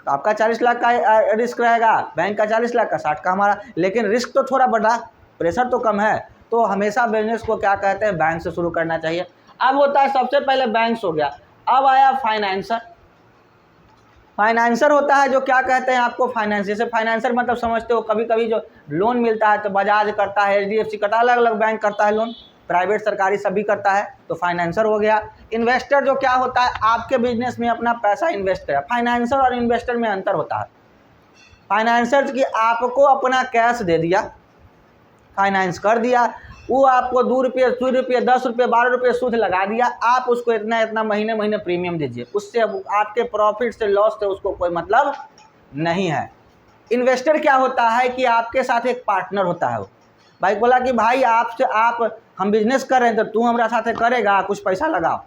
तो आपका 40 लाख का रिस्क रहेगा, बैंक का 40 लाख का, 60 का हमारा, लेकिन रिस्क तो थोड़ा बड़ा, प्रेशर तो कम है। तो हमेशा बिजनेस को क्या कहते हैं, बैंक से शुरू करना चाहिए। अब होता है, सबसे पहले बैंक हो गया, अब आया फाइनेंसर। फाइनेंसर होता है जो क्या कहते हैं आपको, फाइनेंस, जैसे फाइनेंसर मतलब समझते हो, कभी कभी जो लोन मिलता है तो बजाज करता है, HDFC करता है, अलग अलग बैंक करता है लोन, प्राइवेट सरकारी सभी करता है, तो फाइनेंसर हो गया। इन्वेस्टर जो क्या होता है, आपके बिजनेस में अपना पैसा इन्वेस्ट करे। फाइनेंसर और इन्वेस्टर में अंतर होता है। फाइनेंसर की आपको अपना कैश दे दिया, फाइनेंस कर दिया, वो आपको 2 रुपये, 3 रुपये, 10 रुपये, 12 रुपये सूद लगा दिया, आप उसको इतना इतना महीने महीने प्रीमियम दीजिए, उससे आपके प्रॉफिट से लॉस से उसको कोई मतलब नहीं है। इन्वेस्टर क्या होता है कि आपके साथ एक पार्टनर होता है। वो भाई बोला कि भाई आपसे हम बिजनेस कर रहे हैं तो तू हमारे साथ करेगा, कुछ पैसा लगाओ।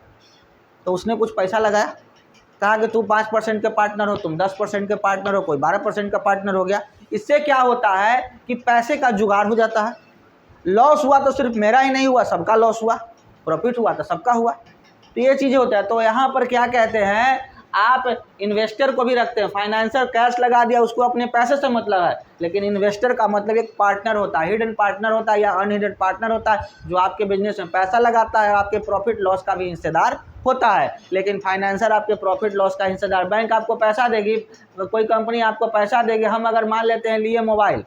तो उसने कुछ पैसा लगाया, कहा कि तू 5% के पार्टनर हो, तुम 10% के पार्टनर हो, कोई 12% का पार्टनर हो गया। इससे क्या होता है कि पैसे का जुगाड़ हो जाता है। लॉस हुआ तो सिर्फ मेरा ही नहीं हुआ, सबका लॉस हुआ, प्रॉफिट हुआ तो सबका हुआ। तो ये चीज़ें होता है। तो यहाँ पर क्या कहते हैं, आप इन्वेस्टर को भी रखते हैं, फाइनेंसर कैश लगा दिया, उसको अपने पैसे से मतलब है, लेकिन इन्वेस्टर का मतलब एक पार्टनर होता है, हिडन पार्टनर होता है या अनहिडन पार्टनर होता है, जो आपके बिजनेस में पैसा लगाता है, आपके प्रॉफिट लॉस का भी हिस्सेदार होता है। लेकिन फाइनेंसर आपके प्रॉफिट लॉस का हिस्सेदार, बैंक आपको पैसा देगी, कोई कंपनी आपको पैसा देगी, हम अगर मान लेते हैं लिए मोबाइल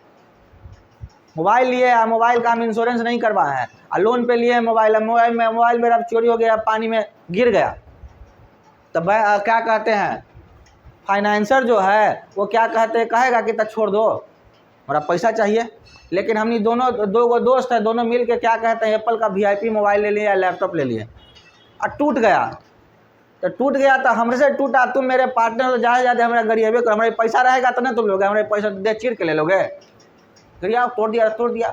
लिए, मोबाइल का हम इंश्योरेंस नहीं करवाए हैं, लोन पे लिए मोबाइल मेरा चोरी हो गया, पानी में गिर गया, तो क्या कहते हैं फाइनेंसर जो है वो क्या कहते हैं, कहेगा कि तब छोड़ दो, मेरा पैसा चाहिए। लेकिन हमने दो दोस्त है, दोनों मिल के क्या कहते हैं एप्पल का VIP मोबाइल ले लिया, लैपटॉप ले लिए और टूट गया, तो हमरे से टूटा, तुम मेरे पार्टनर तो ज़्यादा हमारा गरीबे कर, हमारे पैसा रहेगा तो ना तुम लोगे, हमारे पैसा दे चीर के ले लोगे, गिरिया तोड़ दिया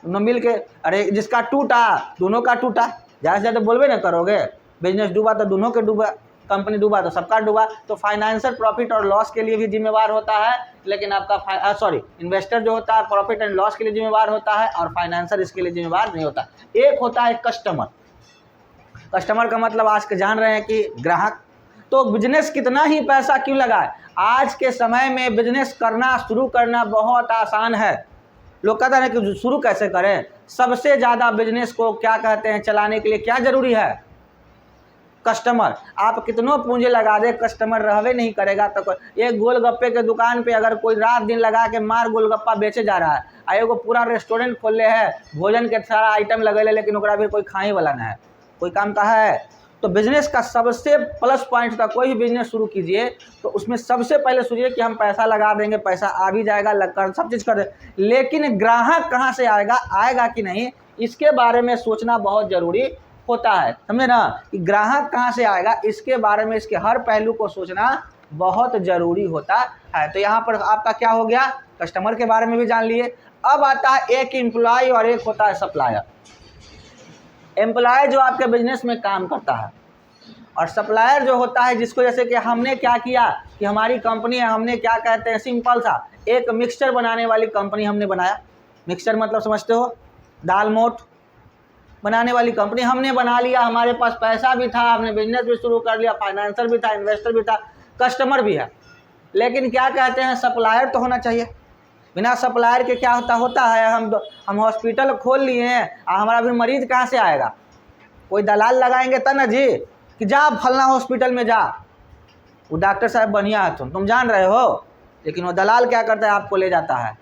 दोनों मिल के, अरे जिसका टूटा दोनों का टूटा, ज़्यादा से ज़्यादा बोलबे ना करोगे, बिजनेस डूबा तो दोनों के डूबा, कंपनी डूबा तो सबका डूबा। तो फाइनेंसर प्रॉफिट और लॉस के लिए भी जिम्मेवार होता है, लेकिन आपका इन्वेस्टर जो होता है प्रॉफिट एंड लॉस के लिए जिम्मेवार होता है, और फाइनेंसर इसके लिए जिम्मेवार नहीं होता। एक होता है कस्टमर का मतलब आज के जान रहे हैं कि ग्राहक। तो बिजनेस कितना ही पैसा क्यों लगाए, आज के समय में बिजनेस शुरू करना बहुत आसान है। लोग कहते हैं कि शुरू कैसे करें, सबसे ज़्यादा बिजनेस को क्या कहते हैं चलाने के लिए क्या जरूरी है, कस्टमर। आप कितनों पूंजी लगा दे, कस्टमर रहवे नहीं करेगा। तो एक गोलगप्पे के दुकान पे अगर कोई रात दिन लगा के मार गोलगप्पा बेचे जा रहा है, एगो पूरा रेस्टोरेंट खोल ले है, भोजन के सारा आइटम लगे, लेकिन ओकरा भी कोई खाए वाला ना है, कोई काम का है। तो बिजनेस का सबसे प्लस पॉइंट था, कोई भी बिजनेस शुरू कीजिए तो उसमें सबसे पहले सोचिए कि हम पैसा लगा देंगे, पैसा आ भी जाएगा, लगकर सब चीज़ कर दे, लेकिन ग्राहक कहाँ से आएगा कि नहीं, इसके बारे में सोचना बहुत ज़रूरी होता है, समझे ना, कि ग्राहक कहाँ से आएगा, इसके बारे में, इसके हर पहलू को सोचना बहुत ज़रूरी होता है। तो यहाँ पर आपका क्या हो गया, कस्टमर के बारे में भी जान लिए। अब आता है एक एम्प्लॉय और एक होता है सप्लायर। एम्प्लॉय जो आपके बिजनेस में काम करता है, और सप्लायर जो होता है जिसको, जैसे कि हमने क्या किया कि हमारी कंपनी है, हमने क्या कहते हैं सिंपल सा एक मिक्सचर बनाने वाली कंपनी हमने बनाया। मिक्सचर मतलब समझते हो, दाल मोठ बनाने वाली कंपनी हमने बना लिया, हमारे पास पैसा भी था, हमने बिजनेस भी शुरू कर लिया, फाइनेंसर भी था, इन्वेस्टर भी था, कस्टमर भी है। लेकिन क्या कहते हैं सप्लायर तो होना चाहिए। बिना सप्लायर के क्या होता है, हम हॉस्पिटल खोल लिए हैं, हमारा भी मरीज कहाँ से आएगा, कोई दलाल लगाएंगे तब ना जी, कि जा फलना हॉस्पिटल में जा, वो डॉक्टर साहब बढ़िया है, तुम जान रहे हो, लेकिन वो दलाल क्या करता है, आपको ले जाता है,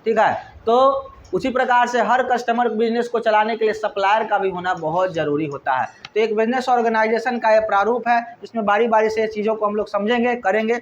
ठीक है। तो उसी प्रकार से हर कस्टमर बिजनेस को चलाने के लिए सप्लायर का भी होना बहुत ज़रूरी होता है। तो एक बिजनेस ऑर्गेनाइजेशन का ये प्रारूप है, इसमें बारी बारी से चीज़ों को हम लोग समझेंगे, करेंगे।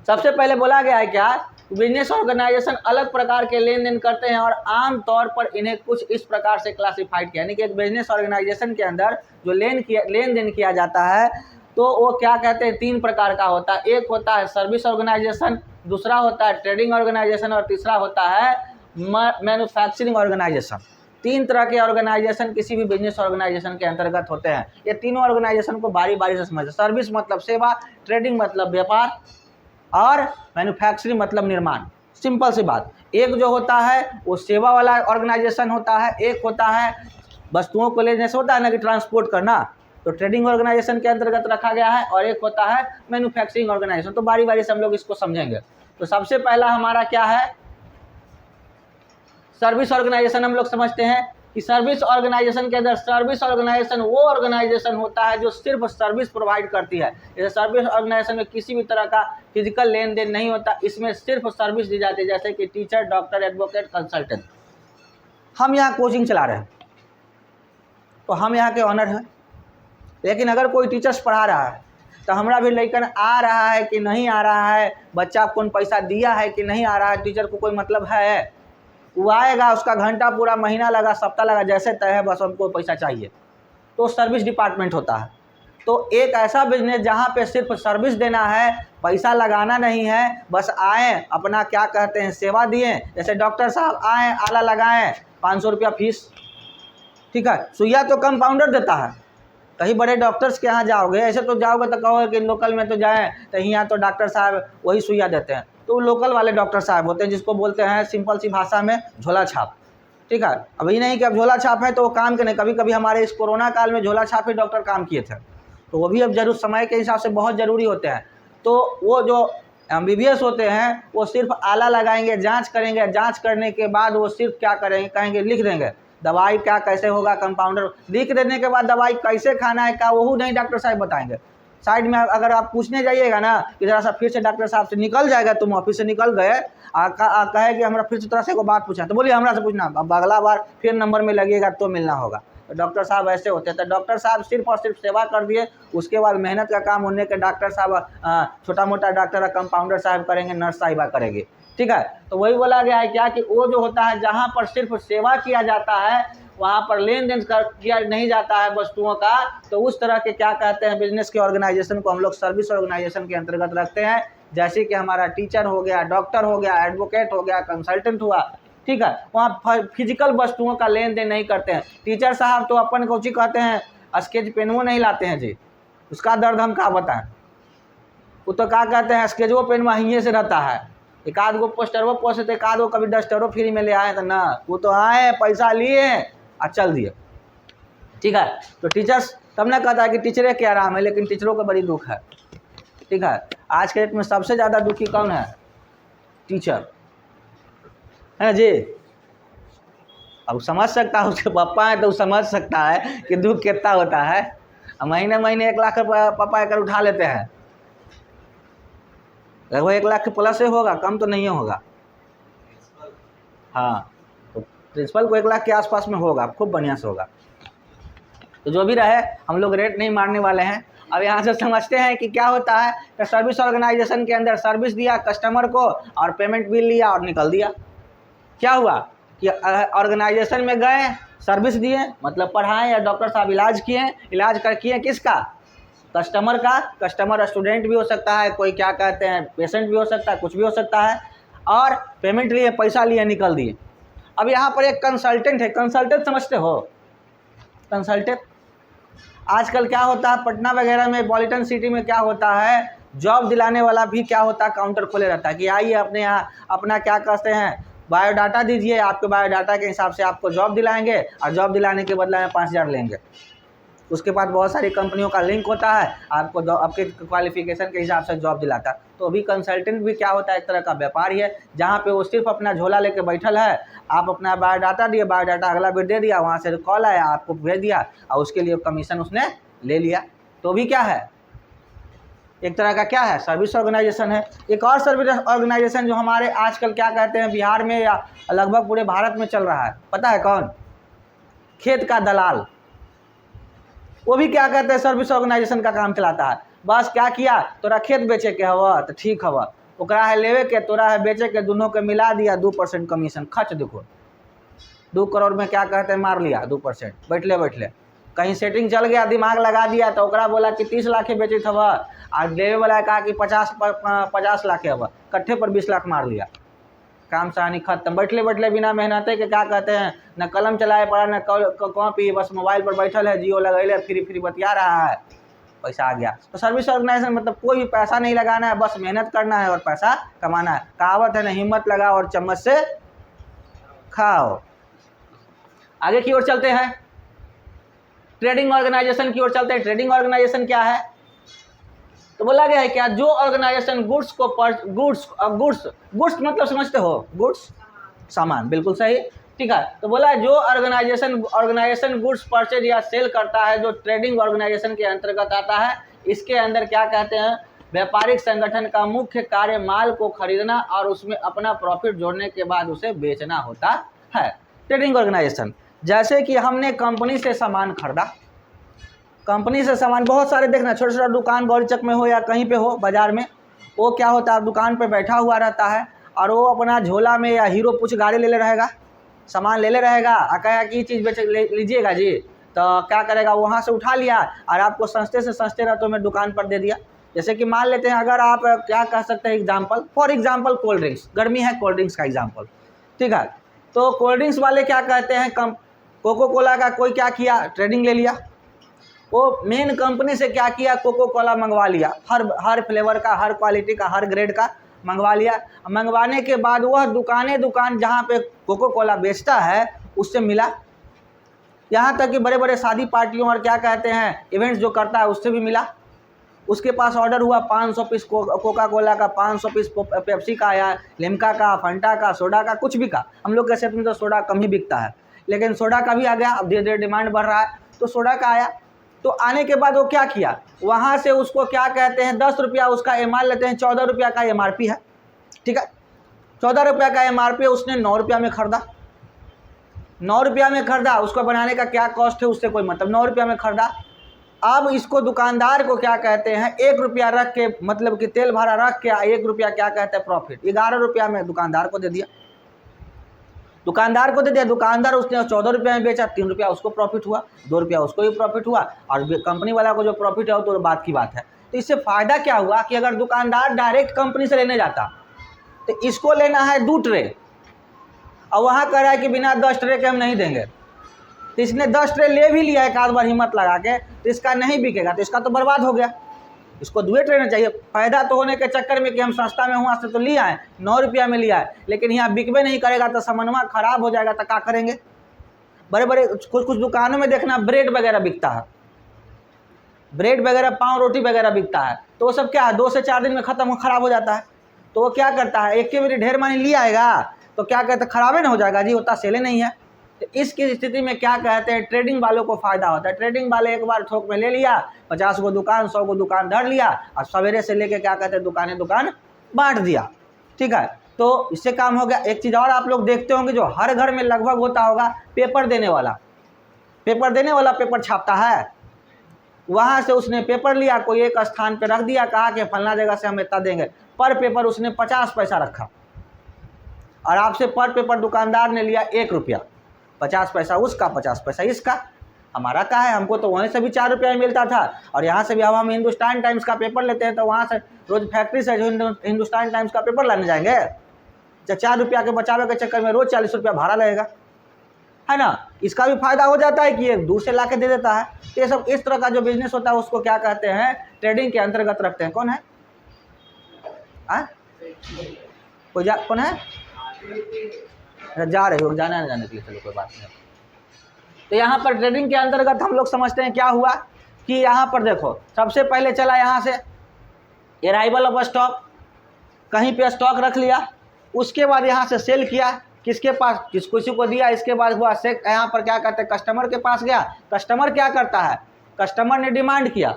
सबसे पहले बोला गया है क्या, बिजनेस ऑर्गेनाइजेशन अलग प्रकार के लेन देन करते हैं, और आम तौर पर इन्हें कुछ इस प्रकार से क्लासिफाइड किया, यानी कि एक बिजनेस ऑर्गेनाइजेशन के अंदर जो लेन देन किया जाता है, तो वो क्या कहते हैं 3 प्रकार का होता है। एक होता है सर्विस ऑर्गेनाइजेशन, दूसरा होता है ट्रेडिंग ऑर्गेनाइजेशन, और तीसरा होता है मैन्युफैक्चरिंग ऑर्गेनाइजेशन। 3 तरह के ऑर्गेनाइजेशन किसी भी बिजनेस ऑर्गेनाइजेशन के अंतर्गत होते हैं। ये तीनों ऑर्गेनाइजेशन को बारी बारी से समझे। सर्विस मतलब सेवा, ट्रेडिंग मतलब व्यापार, और मैन्युफैक्चरिंग मतलब निर्माण। सिंपल सी बात, एक जो होता है वो सेवा वाला ऑर्गेनाइजेशन होता है, एक होता है वस्तुओं को लेने से होता है ना कि ट्रांसपोर्ट करना, तो ट्रेडिंग ऑर्गेनाइजेशन के अंतर्गत रखा गया है, और एक होता है मैन्युफैक्चरिंग ऑर्गेनाइजेशन। तो बारी बारी से हम लोग इसको समझेंगे। तो सबसे पहला हमारा क्या है, सर्विस ऑर्गेनाइजेशन। हम लोग समझते हैं कि सर्विस ऑर्गेनाइजेशन के अंदर, सर्विस ऑर्गेनाइजेशन वो ऑर्गेनाइजेशन होता है जो सिर्फ सर्विस प्रोवाइड करती है। जैसे सर्विस ऑर्गेनाइजेशन में किसी भी तरह का फिजिकल लेन देन नहीं होता, इसमें सिर्फ सर्विस दी जाती है, जैसे कि टीचर, डॉक्टर, एडवोकेट, कंसल्टेंट। हम यहाँ कोचिंग चला रहे हैं तो हम यहाँ के ऑनर हैं, लेकिन अगर कोई टीचर्स पढ़ा रहा है तो हमारा भी लेकिन आ रहा है कि नहीं आ रहा है, बच्चा कौन पैसा दिया है कि नहीं आ रहा है, टीचर को कोई मतलब है, वो आएगा, उसका घंटा पूरा, महीना लगा, सप्ताह लगा, जैसे तय है, बस हमको पैसा चाहिए, तो सर्विस डिपार्टमेंट होता है। तो एक ऐसा बिजनेस जहाँ पे सिर्फ सर्विस देना है, पैसा लगाना नहीं है, बस आए अपना क्या कहते हैं सेवा दिए। जैसे डॉक्टर साहब आए, आला लगाएं, 500 रुपया फीस, ठीक है। सुइया तो कंपाउंडर देता है, कहीं बड़े डॉक्टर्स के यहाँ जाओगे, ऐसे तो जाओगे तो कहोगे कि लोकल में तो जाएँ, तो यहाँ तो डॉक्टर साहब वही सुइया देते हैं, तो लोकल वाले डॉक्टर साहब होते हैं, जिसको बोलते हैं सिंपल सी भाषा में झोला छाप, ठीक है। अब ये नहीं कि अब झोला छाप है तो वो काम के नहीं, कभी कभी हमारे इस कोरोना काल में झोला छाप ही डॉक्टर काम किए थे, तो वो भी अब जरूर समय के हिसाब से बहुत ज़रूरी होते हैं। तो वो जो MBBS होते हैं वो सिर्फ आला लगाएंगे, जांच करेंगे, जांच करने के बाद वो सिर्फ क्या करेंगे, कहेंगे लिख देंगे दवाई क्या कैसे होगा, कंपाउंडर लिख देने के बाद दवाई कैसे खाना है क्या वो नहीं डॉक्टर साहब बताएंगे। साइड में अगर आप पूछने जाइएगा ना कि जरा सा फिर से डॉक्टर साहब से निकल जाएगा, तुम ऑफिस से निकल गए, कहे कि हमारा फिर से तरह से को बात पूछा, तो बोलिए हमरा से पूछना, अब अगला बार फिर नंबर में लगेगा तो मिलना होगा। तो डॉक्टर साहब ऐसे होते हैं। तो डॉक्टर साहब सिर्फ और सिर्फ सेवा कर दिए, उसके बाद मेहनत का काम होने के डॉक्टर साहब छोटा मोटा डॉक्टर कंपाउंडर साहब करेंगे, नर्स साहिबा करेंगे, ठीक है। तो वही बोला गया है क्या कि वो जो होता है जहाँ पर सिर्फ सेवा किया जाता है, वहाँ पर लेन देन किया नहीं जाता है वस्तुओं का, तो उस तरह के क्या कहते हैं बिजनेस के ऑर्गेनाइजेशन को हम लोग सर्विस ऑर्गेनाइजेशन के अंतर्गत रखते हैं। जैसे कि हमारा टीचर हो गया, डॉक्टर हो गया, एडवोकेट हो गया, कंसल्टेंट हुआ, ठीक है। वहाँ फिजिकल वस्तुओं का लेन देन नहीं करते हैं। टीचर साहब तो अपन को जी कहते हैं स्केच पेन वो नहीं लाते हैं जी, उसका दर्द हम क्या बताएं। वो तो क्या कहते हैं स्केचो पेन वहीं से रहता है, एक आध गो पोस्टरो पोस्ट, एक आध गो कभी डस्टरो फ्री में ले आए तो ना, वो तो आए पैसा लिए और चल दिए, ठीक है। तो टीचर्स तब ना कहता है कि टीचरे के आराम है, लेकिन टीचरों का बड़ी दुख है, ठीक है। आज के डेट में सबसे ज़्यादा दुखी कौन है? टीचर, है जी। अब समझ सकता है, उसके पापा है तो समझ सकता है कि दुख कितना होता है। महीने महीने 1 लाख पापा एक उठा लेते हैं, लगभग 1 लाख के प्लस से होगा, कम तो नहीं होगा। हाँ, तो प्रिंसिपल को 1 लाख के आसपास में होगा, खूब बढ़िया से होगा। तो जो भी रहे, हम लोग रेट नहीं मारने वाले हैं। अब यहाँ से समझते हैं कि क्या होता है कि सर्विस ऑर्गेनाइजेशन के अंदर सर्विस दिया कस्टमर को और पेमेंट बिल लिया और निकल दिया। क्या हुआ कि ऑर्गेनाइजेशन में गए, सर्विस दिए, मतलब पढ़ाएं, या डॉक्टर साहब इलाज किए, इलाज कर किए किसका? कस्टमर का। कस्टमर स्टूडेंट भी हो सकता है, कोई क्या कहते हैं पेशेंट भी हो सकता है, कुछ भी हो सकता है, और पेमेंट लिए, पैसा लिए, निकल दिए। अब यहाँ पर एक कंसल्टेंट है, कंसल्टेंट समझते हो? कंसल्टेंट आजकल क्या होता है पटना वगैरह में, पॉलिटन सिटी में क्या होता है, जॉब दिलाने वाला भी क्या होता है काउंटर खोले रहता है कि आइए अपने यहाँ अपना क्या कहते हैं बायोडाटा दीजिए, आपके बायोडाटा के हिसाब से आपको जॉब दिलाएंगे और जॉब दिलाने के बदले में 5,000 लेंगे। उसके बाद बहुत सारी कंपनियों का लिंक होता है, आपको आपके क्वालिफिकेशन के हिसाब से जॉब दिलाता है। तो अभी कंसल्टेंट भी क्या होता है एक तरह का व्यापार ही है, जहाँ पे वो सिर्फ अपना झोला लेके बैठल है। आप अपना बायोडाटा दिए, बायोडाटा अगला बेर दे दिया, वहाँ से कॉल आया, आपको भेज दिया और उसके लिए कमीशन उसने ले लिया। तो भी क्या है एक तरह का क्या है सर्विस ऑर्गेनाइजेशन है। एक और सर्विस ऑर्गेनाइजेशन जो हमारे आजकल क्या कहते हैं बिहार में या लगभग पूरे भारत में चल रहा है, पता है कौन? खेत का दलाल। वो भी क्या कहते हैं सर्विस ऑर्गेनाइजेशन का काम चलाता है। बस क्या किया, तोरा खेत बेचे के हवा तो ठीक हवा, ओकरा है लेवे के, तोरा है बेचे के, दोनों के मिला दिया 2% कमीशन खर्च। देखो 2 करोड़ में क्या कहते हैं मार लिया 2%, बैठले बैठले कहीं सेटिंग चल गया, दिमाग लगा दिया तो ओकरा बोला कि 30 लाख बेचे हवा, और लेवे वाला कहा कि 50 लाख हवा, कट्ठे पर 20 लाख मार लिया, काम सहानी खत्म। बैठले बैठले बिना मेहनते के क्या कहते हैं न कलम चलाए पड़ा न कॉपी, बस मोबाइल पर बैठल है, जियो लगैले फ्री बतिया रहा है, पैसा आ गया। तो सर्विस ऑर्गेनाइजेशन मतलब कोई भी पैसा नहीं लगाना है, बस मेहनत करना है और पैसा कमाना है। कहावत है ना, हिम्मत लगाओ और चम्मच से खाओ। आगे की ओर चलते हैं, ट्रेडिंग ऑर्गेनाइजेशन की ओर चलते हैं। ट्रेडिंग ऑर्गेनाइजेशन क्या है? तो बोला गया है क्या, जो ऑर्गेनाइजेशन गुड्स को गुड्स मतलब समझते हो, गुड्स सामान, बिल्कुल सही, ठीक है। तो बोला जो ऑर्गेनाइजेशन गुड्स परचेज या सेल करता है, जो ट्रेडिंग ऑर्गेनाइजेशन के अंतर्गत आता है, इसके अंदर क्या कहते हैं व्यापारिक संगठन का मुख्य कार्य माल को खरीदना और उसमें अपना प्रॉफिट जोड़ने के बाद उसे बेचना होता है। ट्रेडिंग ऑर्गेनाइजेशन जैसे कि हमने कंपनी से सामान खरीदा, कंपनी से सामान बहुत सारे देखना, छोटा छोटा दुकान गौरीचक में हो या कहीं पे हो बाजार में, वो क्या होता है दुकान पे बैठा हुआ रहता है और वो अपना झोला में या हीरो कुछ गाड़ी ले रहेगा, सामान ले रहेगा, कहेगा कि ये चीज़ बेच लीजिएगा जी, तो क्या करेगा वहाँ से उठा लिया और आपको सस्ते से सस्ते रेटों में दुकान पर दे दिया। जैसे कि मान लेते हैं अगर आप क्या कह सकते हैं example, for example cold drinks, गर्मी है कोल्ड ड्रिंक्स का एग्जाम्पल, ठीक है। तो कोल्ड ड्रिंक्स वाले क्या कहते हैं कोको कोला का कोई क्या किया ट्रेडिंग ले लिया, वो मेन कंपनी से क्या किया कोको कोला मंगवा लिया, हर फ्लेवर का, हर क्वालिटी का, हर ग्रेड का मंगवा लिया। मंगवाने के बाद वह दुकान जहाँ पे कोको कोला बेचता है उससे मिला, यहाँ तक कि बड़े बड़े शादी पार्टियों और क्या कहते हैं इवेंट्स जो करता है उससे भी मिला। उसके पास ऑर्डर हुआ 500 पीस कोका कोला का, 500 पीस पेप्सी का, या लिम्का का, फंटा का, सोडा का, कुछ भी का। हम लोग के क्षेत्र में तो सोडा कम ही बिकता है, लेकिन सोडा का भी आ गया। अब धीरे धीरे डिमांड बढ़ रहा है तो सोडा का आया। तो आने के बाद वो क्या किया, वहाँ से उसको क्या कहते हैं 10 रुपया उसका मान लेते हैं 14 रुपया का MRP है, ठीक है। 14 रुपया का MRP है, उसने 9 रुपया में खरीदा। 9 रुपया में खरीदा, उसको बनाने का क्या कॉस्ट है उससे कोई मतलब, 9 रुपया में खरीदा। अब इसको दुकानदार को क्या कहते हैं 1 रुपया रख के, मतलब कि तेल भाड़ा रख के 1 रुपया क्या कहते हैं प्रॉफिट, 11 रुपया में दुकानदार को दे दिया। दुकानदार को दे दिया, दुकानदार उसने 14 रुपया में बेचा, 3 रुपया उसको प्रॉफिट हुआ, 2 रुपया उसको भी प्रॉफिट हुआ, और कंपनी वाला को जो प्रॉफिट है वो तो बात की बात है। तो इससे फ़ायदा क्या हुआ कि अगर दुकानदार डायरेक्ट कंपनी से लेने जाता तो इसको लेना है 2 ट्रे, और वहाँ कह रहा है कि बिना 10 ट्रे के हम नहीं देंगे। तो इसने 10 ट्रे ले भी लिया एक आध बार हिम्मत लगा के, तो इसका नहीं बिकेगा, तो इसका तो बर्बाद हो गया। इसको 2 ट्रे चाहिए। फ़ायदा तो होने के चक्कर में कि हम सस्ता में वहाँ से तो लिया है, 9 रुपया में लिया है, लेकिन यहाँ बिकबे नहीं करेगा तो सामानवा खराब हो जाएगा, तो क्या करेंगे। बड़े बड़े कुछ दुकानों में देखना ब्रेड वगैरह बिकता है, ब्रेड वगैरह, पाव रोटी वगैरह बिकता है, तो वो सब क्या है 2 से 4 दिन में ख़त्म ख़राब हो जाता है। तो वो क्या करता है, एक के बार ढेर मानी ले आएगा तो क्या कहते हैं खराबे ना हो जाएगा जी, उतना सेले नहीं है। तो इसकी स्थिति में क्या कहते हैं ट्रेडिंग वालों को फ़ायदा होता है। ट्रेडिंग वाले एक बार थोक में ले लिया, 50 को दुकान, 100 को दुकान धर लिया, और सवेरे से लेके क्या कहते हैं दुकान बांट दिया, ठीक है। तो इससे काम हो गया। एक चीज़ और आप लोग देखते होंगे जो हर घर में लगभग होता होगा, पेपर देने वाला पेपर छापता है। वहाँ से उसने पेपर लिया, कोई एक स्थान पर रख दिया, कहा कि फलना जगह से हम इतना देंगे, पर पेपर उसने 50 पैसा रखा, और आपसे पर पेपर दुकानदार ने लिया 1 रुपया, 50 पैसा उसका, 50 पैसा इसका। हमारा क्या है, हमको तो वहीं से भी 4 रुपया मिलता था, और यहाँ से भी अब हम हिंदुस्तान टाइम्स का पेपर लेते हैं, तो वहाँ से रोज़ फैक्ट्री से हिंदुस्तान टाइम्स का पेपर लाने जाएंगे, जब 4 रुपया के बचावे के चक्कर में रोज़ 40 रुपया भाड़ा लगेगा, है ना। इसका भी फायदा हो जाता है कि ये दूर से ला के दे देता है। तो ये सब इस तरह का जो बिजनेस होता है उसको क्या कहते हैं ट्रेडिंग के अंतर्गत रखते हैं। कौन है कौन है जा रहे हो, जाना जाने के लिए, चलो कोई बात नहीं। तो यहाँ पर ट्रेडिंग के अंतर्गत हम लोग समझते हैं क्या हुआ कि यहाँ पर देखो सबसे पहले चला यहाँ से अराइवल ऑफ स्टॉक, कहीं पे स्टॉक रख लिया, उसके बाद यहाँ से सेल किया, किसके पास, किसी को दिया, इसके बाद हुआ से यहाँ पर क्या करते हैं कस्टमर के पास गया। कस्टमर क्या करता है, कस्टमर ने डिमांड किया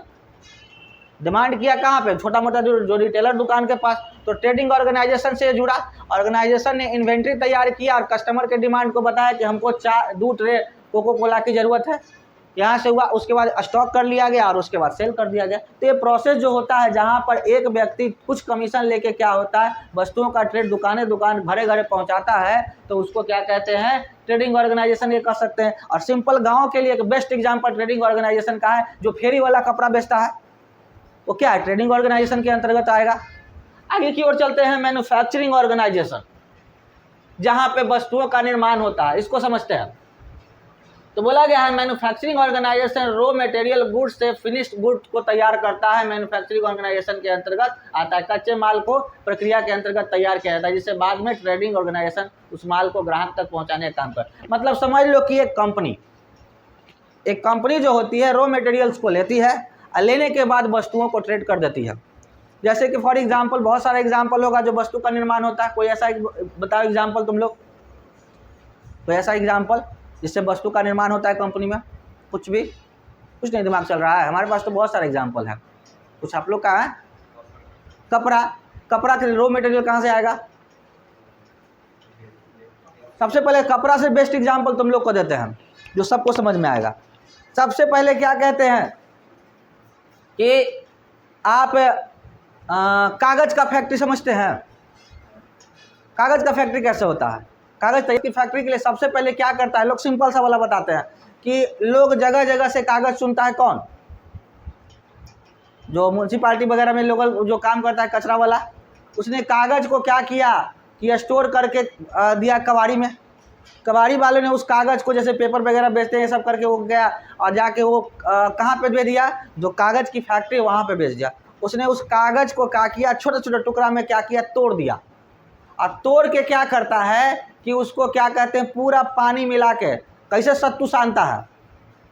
कहाँ पे, छोटा मोटा जो रिटेलर दुकान के पास, तो ट्रेडिंग ऑर्गेनाइजेशन से जुड़ा। ऑर्गेनाइजेशन ने इन्वेंट्री तैयार किया और कस्टमर के डिमांड को बताया कि हमको 2 ट्रे कोको कोला की ज़रूरत है, यहाँ से हुआ। उसके बाद स्टॉक कर लिया गया और उसके बाद सेल कर दिया गया। तो ये प्रोसेस जो होता है जहाँ पर एक व्यक्ति कुछ कमीशन लेके क्या होता है वस्तुओं का ट्रेड दुकान घरे घरे पहुँचाता है, तो उसको क्या कहते हैं ट्रेडिंग ऑर्गेनाइजेशन ये कर सकते हैं। और सिंपल गाँव के लिए एक बेस्ट एग्जाम्पल ट्रेडिंग ऑर्गेनाइजेशन का है, जो फेरी वाला कपड़ा बेचता है वो क्या है ट्रेडिंग ऑर्गेनाइजेशन के अंतर्गत आएगा। आगे की ओर चलते हैं मैन्युफैक्चरिंग ऑर्गेनाइजेशन, जहाँ पे वस्तुओं का निर्माण होता है, इसको समझते हैं। तो बोला गया है manufacturing organisation raw material goods से फिनिश्ड गुड्स को तैयार करता है। मैन्युफैक्चरिंग ऑर्गेनाइजेशन के अंतर्गत आता है, कच्चे माल को प्रक्रिया के अंतर्गत तैयार किया जाता है, जिससे बाद में ट्रेडिंग ऑर्गेनाइजेशन उस माल को ग्राहक तक पहुंचाने का काम करता है। मतलब समझ लो कि एक कंपनी जो होती है रॉ मटेरियल्स को लेती है और लेने के बाद वस्तुओं को ट्रेड कर देती है। जैसे कि फॉर एग्जांपल बहुत सारा एग्जांपल होगा जो वस्तु का निर्माण होता है, कोई ऐसा बताओ एग्जांपल तुम लोग, कोई ऐसा एग्जांपल जिससे वस्तु का निर्माण होता है कंपनी में। कुछ नहीं दिमाग चल रहा है, हमारे पास तो बहुत सारा एग्जांपल है। कुछ आप लोग का है कपड़ा के रॉ मटेरियल कहाँ से आएगा। सबसे पहले कपड़ा से बेस्ट एग्जांपल तुम लोग को देते हैं जो सबको समझ में आएगा। सबसे पहले क्या कहते हैं कि आप कागज़ का फैक्ट्री समझते हैं। कागज़ का फैक्ट्री कैसे होता है, कागज़ तैयार की फैक्ट्री के लिए सबसे पहले क्या करता है लोग, सिंपल सा वाला बताते हैं कि लोग जगह जगह से कागज़ चुनता है। कौन, जो म्यूनसिपालिटी वगैरह में लोग जो काम करता है कचरा वाला, उसने कागज़ को क्या किया कि स्टोर करके दिया कबाड़ी में। कबाड़ी वाले ने उस कागज़ को, जैसे पेपर वगैरह बेचते हैं सब करके, वो गया और जाके वो कहाँ पे बेच दिया, जो कागज़ की फैक्ट्री वहाँ पे बेच दिया। उसने उस कागज़ को क्या किया छोटे छोटे टुकड़ा में क्या किया तोड़ दिया, और तोड़ के क्या करता है कि उसको क्या कहते हैं पूरा पानी मिला के, कैसे सत्तू सानता है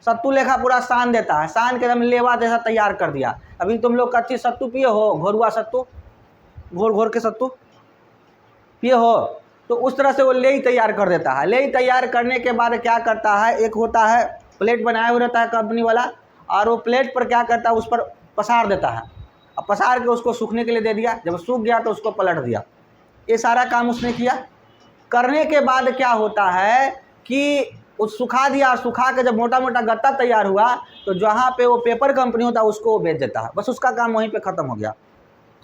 सत्तू लेखा पूरा सान देता है, सान के एकदम लेवा जैसा तैयार कर दिया। अभी तुम लोग कच्ची सत्तू पिए हो, घोरुआ सत्तू, घोर घोर के सत्तू पिए हो, तो उस तरह से वो लेई तैयार कर देता है। लेई तैयार करने के बाद क्या करता है, एक होता है प्लेट बनाया हुआ रहता है कंपनी वाला, और वो प्लेट पर क्या करता है, उस पर पसार देता है। अब पसार के उसको सूखने के लिए दे दिया, जब सूख गया तो उसको पलट दिया। ये सारा काम उसने किया। करने के बाद क्या होता है कि उस सुखा दिया, और सुखा के जब मोटा मोटा गत्ता तैयार हुआ तो जहाँ पे वो पेपर कंपनी होता है उसको वो बेच देता है। बस उसका काम वहीं पे ख़त्म हो गया।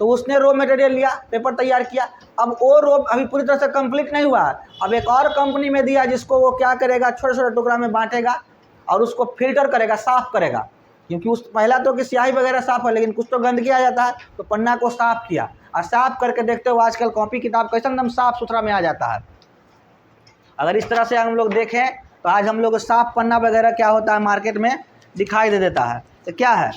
तो उसने रॉ मटेरियल लिया, पेपर तैयार किया। अब वो रॉ अभी पूरी तरह से कंप्लीट नहीं हुआ, अब एक और कंपनी में दिया, जिसको वो क्या करेगा, छोटे छोटे टुकड़ा में बांटेगा और उसको फिल्टर करेगा, साफ़ करेगा। क्योंकि उस पहला तो कि स्याही वगैरह साफ़ है, लेकिन कुछ तो गंदगी आ जाता है, तो पन्ना को साफ़ किया, और साफ़ करके देखते हो आजकल कॉपी किताब कैसे एकदम साफ़ सुथरा में आ जाता है। अगर इस तरह से हम लोग देखें तो आज हम लोग साफ़ पन्ना वगैरह क्या होता है मार्केट में दिखाई दे देता है। तो क्या है,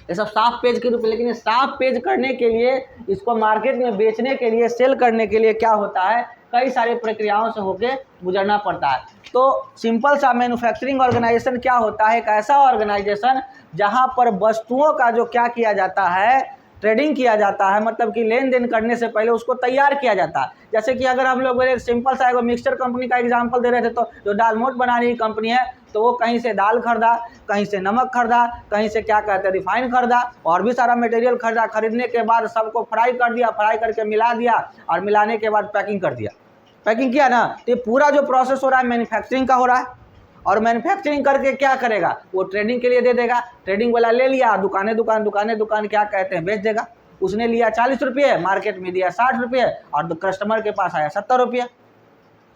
ये सब साफ पेज के रूप में। लेकिन ये साफ पेज करने के लिए, इसको मार्केट में बेचने के लिए, सेल करने के लिए क्या होता है, कई सारी प्रक्रियाओं से होके गुजरना पड़ता है। तो सिंपल सा मैन्युफैक्चरिंग ऑर्गेनाइजेशन क्या होता है, एक ऐसा ऑर्गेनाइजेशन जहां पर वस्तुओं का जो क्या किया जाता है, ट्रेडिंग किया जाता है, मतलब कि लेन देन करने से पहले उसको तैयार किया जाता है। जैसे कि अगर हम लोग एक सिंपल सा एक मिक्सचर कंपनी का एग्जांपल दे रहे थे, तो जो दाल मोट बनाने की कंपनी है, तो वो कहीं से दाल खरीदा, कहीं से नमक खरीदा, कहीं से क्या कहते हैं रिफाइन खरीदा, और भी सारा मटेरियल खरीदा। खरीदने के बाद सबको फ्राई कर दिया, फ्राई करके मिला दिया, और मिलाने के बाद पैकिंग कर दिया। पैकिंग किया ना, तो ये पूरा जो प्रोसेस हो रहा है मैन्युफैक्चरिंग का हो रहा है। और मैन्युफैक्चरिंग करके क्या करेगा, वो ट्रेडिंग के लिए दे देगा। ट्रेडिंग वाला ले लिया, दुकानें दुकान क्या कहते हैं बेच देगा। उसने लिया 40 रुपये, मार्केट में दिया 60 रुपये, और कस्टमर के पास आया 70 रुपये।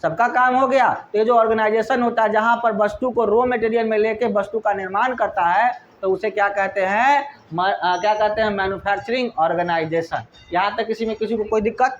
सबका काम हो गया। तो ये जो ऑर्गेनाइजेशन होता है जहाँ पर वस्तु को रॉ मटेरियल में लेके वस्तु का निर्माण करता है, तो उसे क्या कहते हैं, मैन्युफैक्चरिंग ऑर्गेनाइजेशन। यहाँ तक किसी को कोई दिक्कत?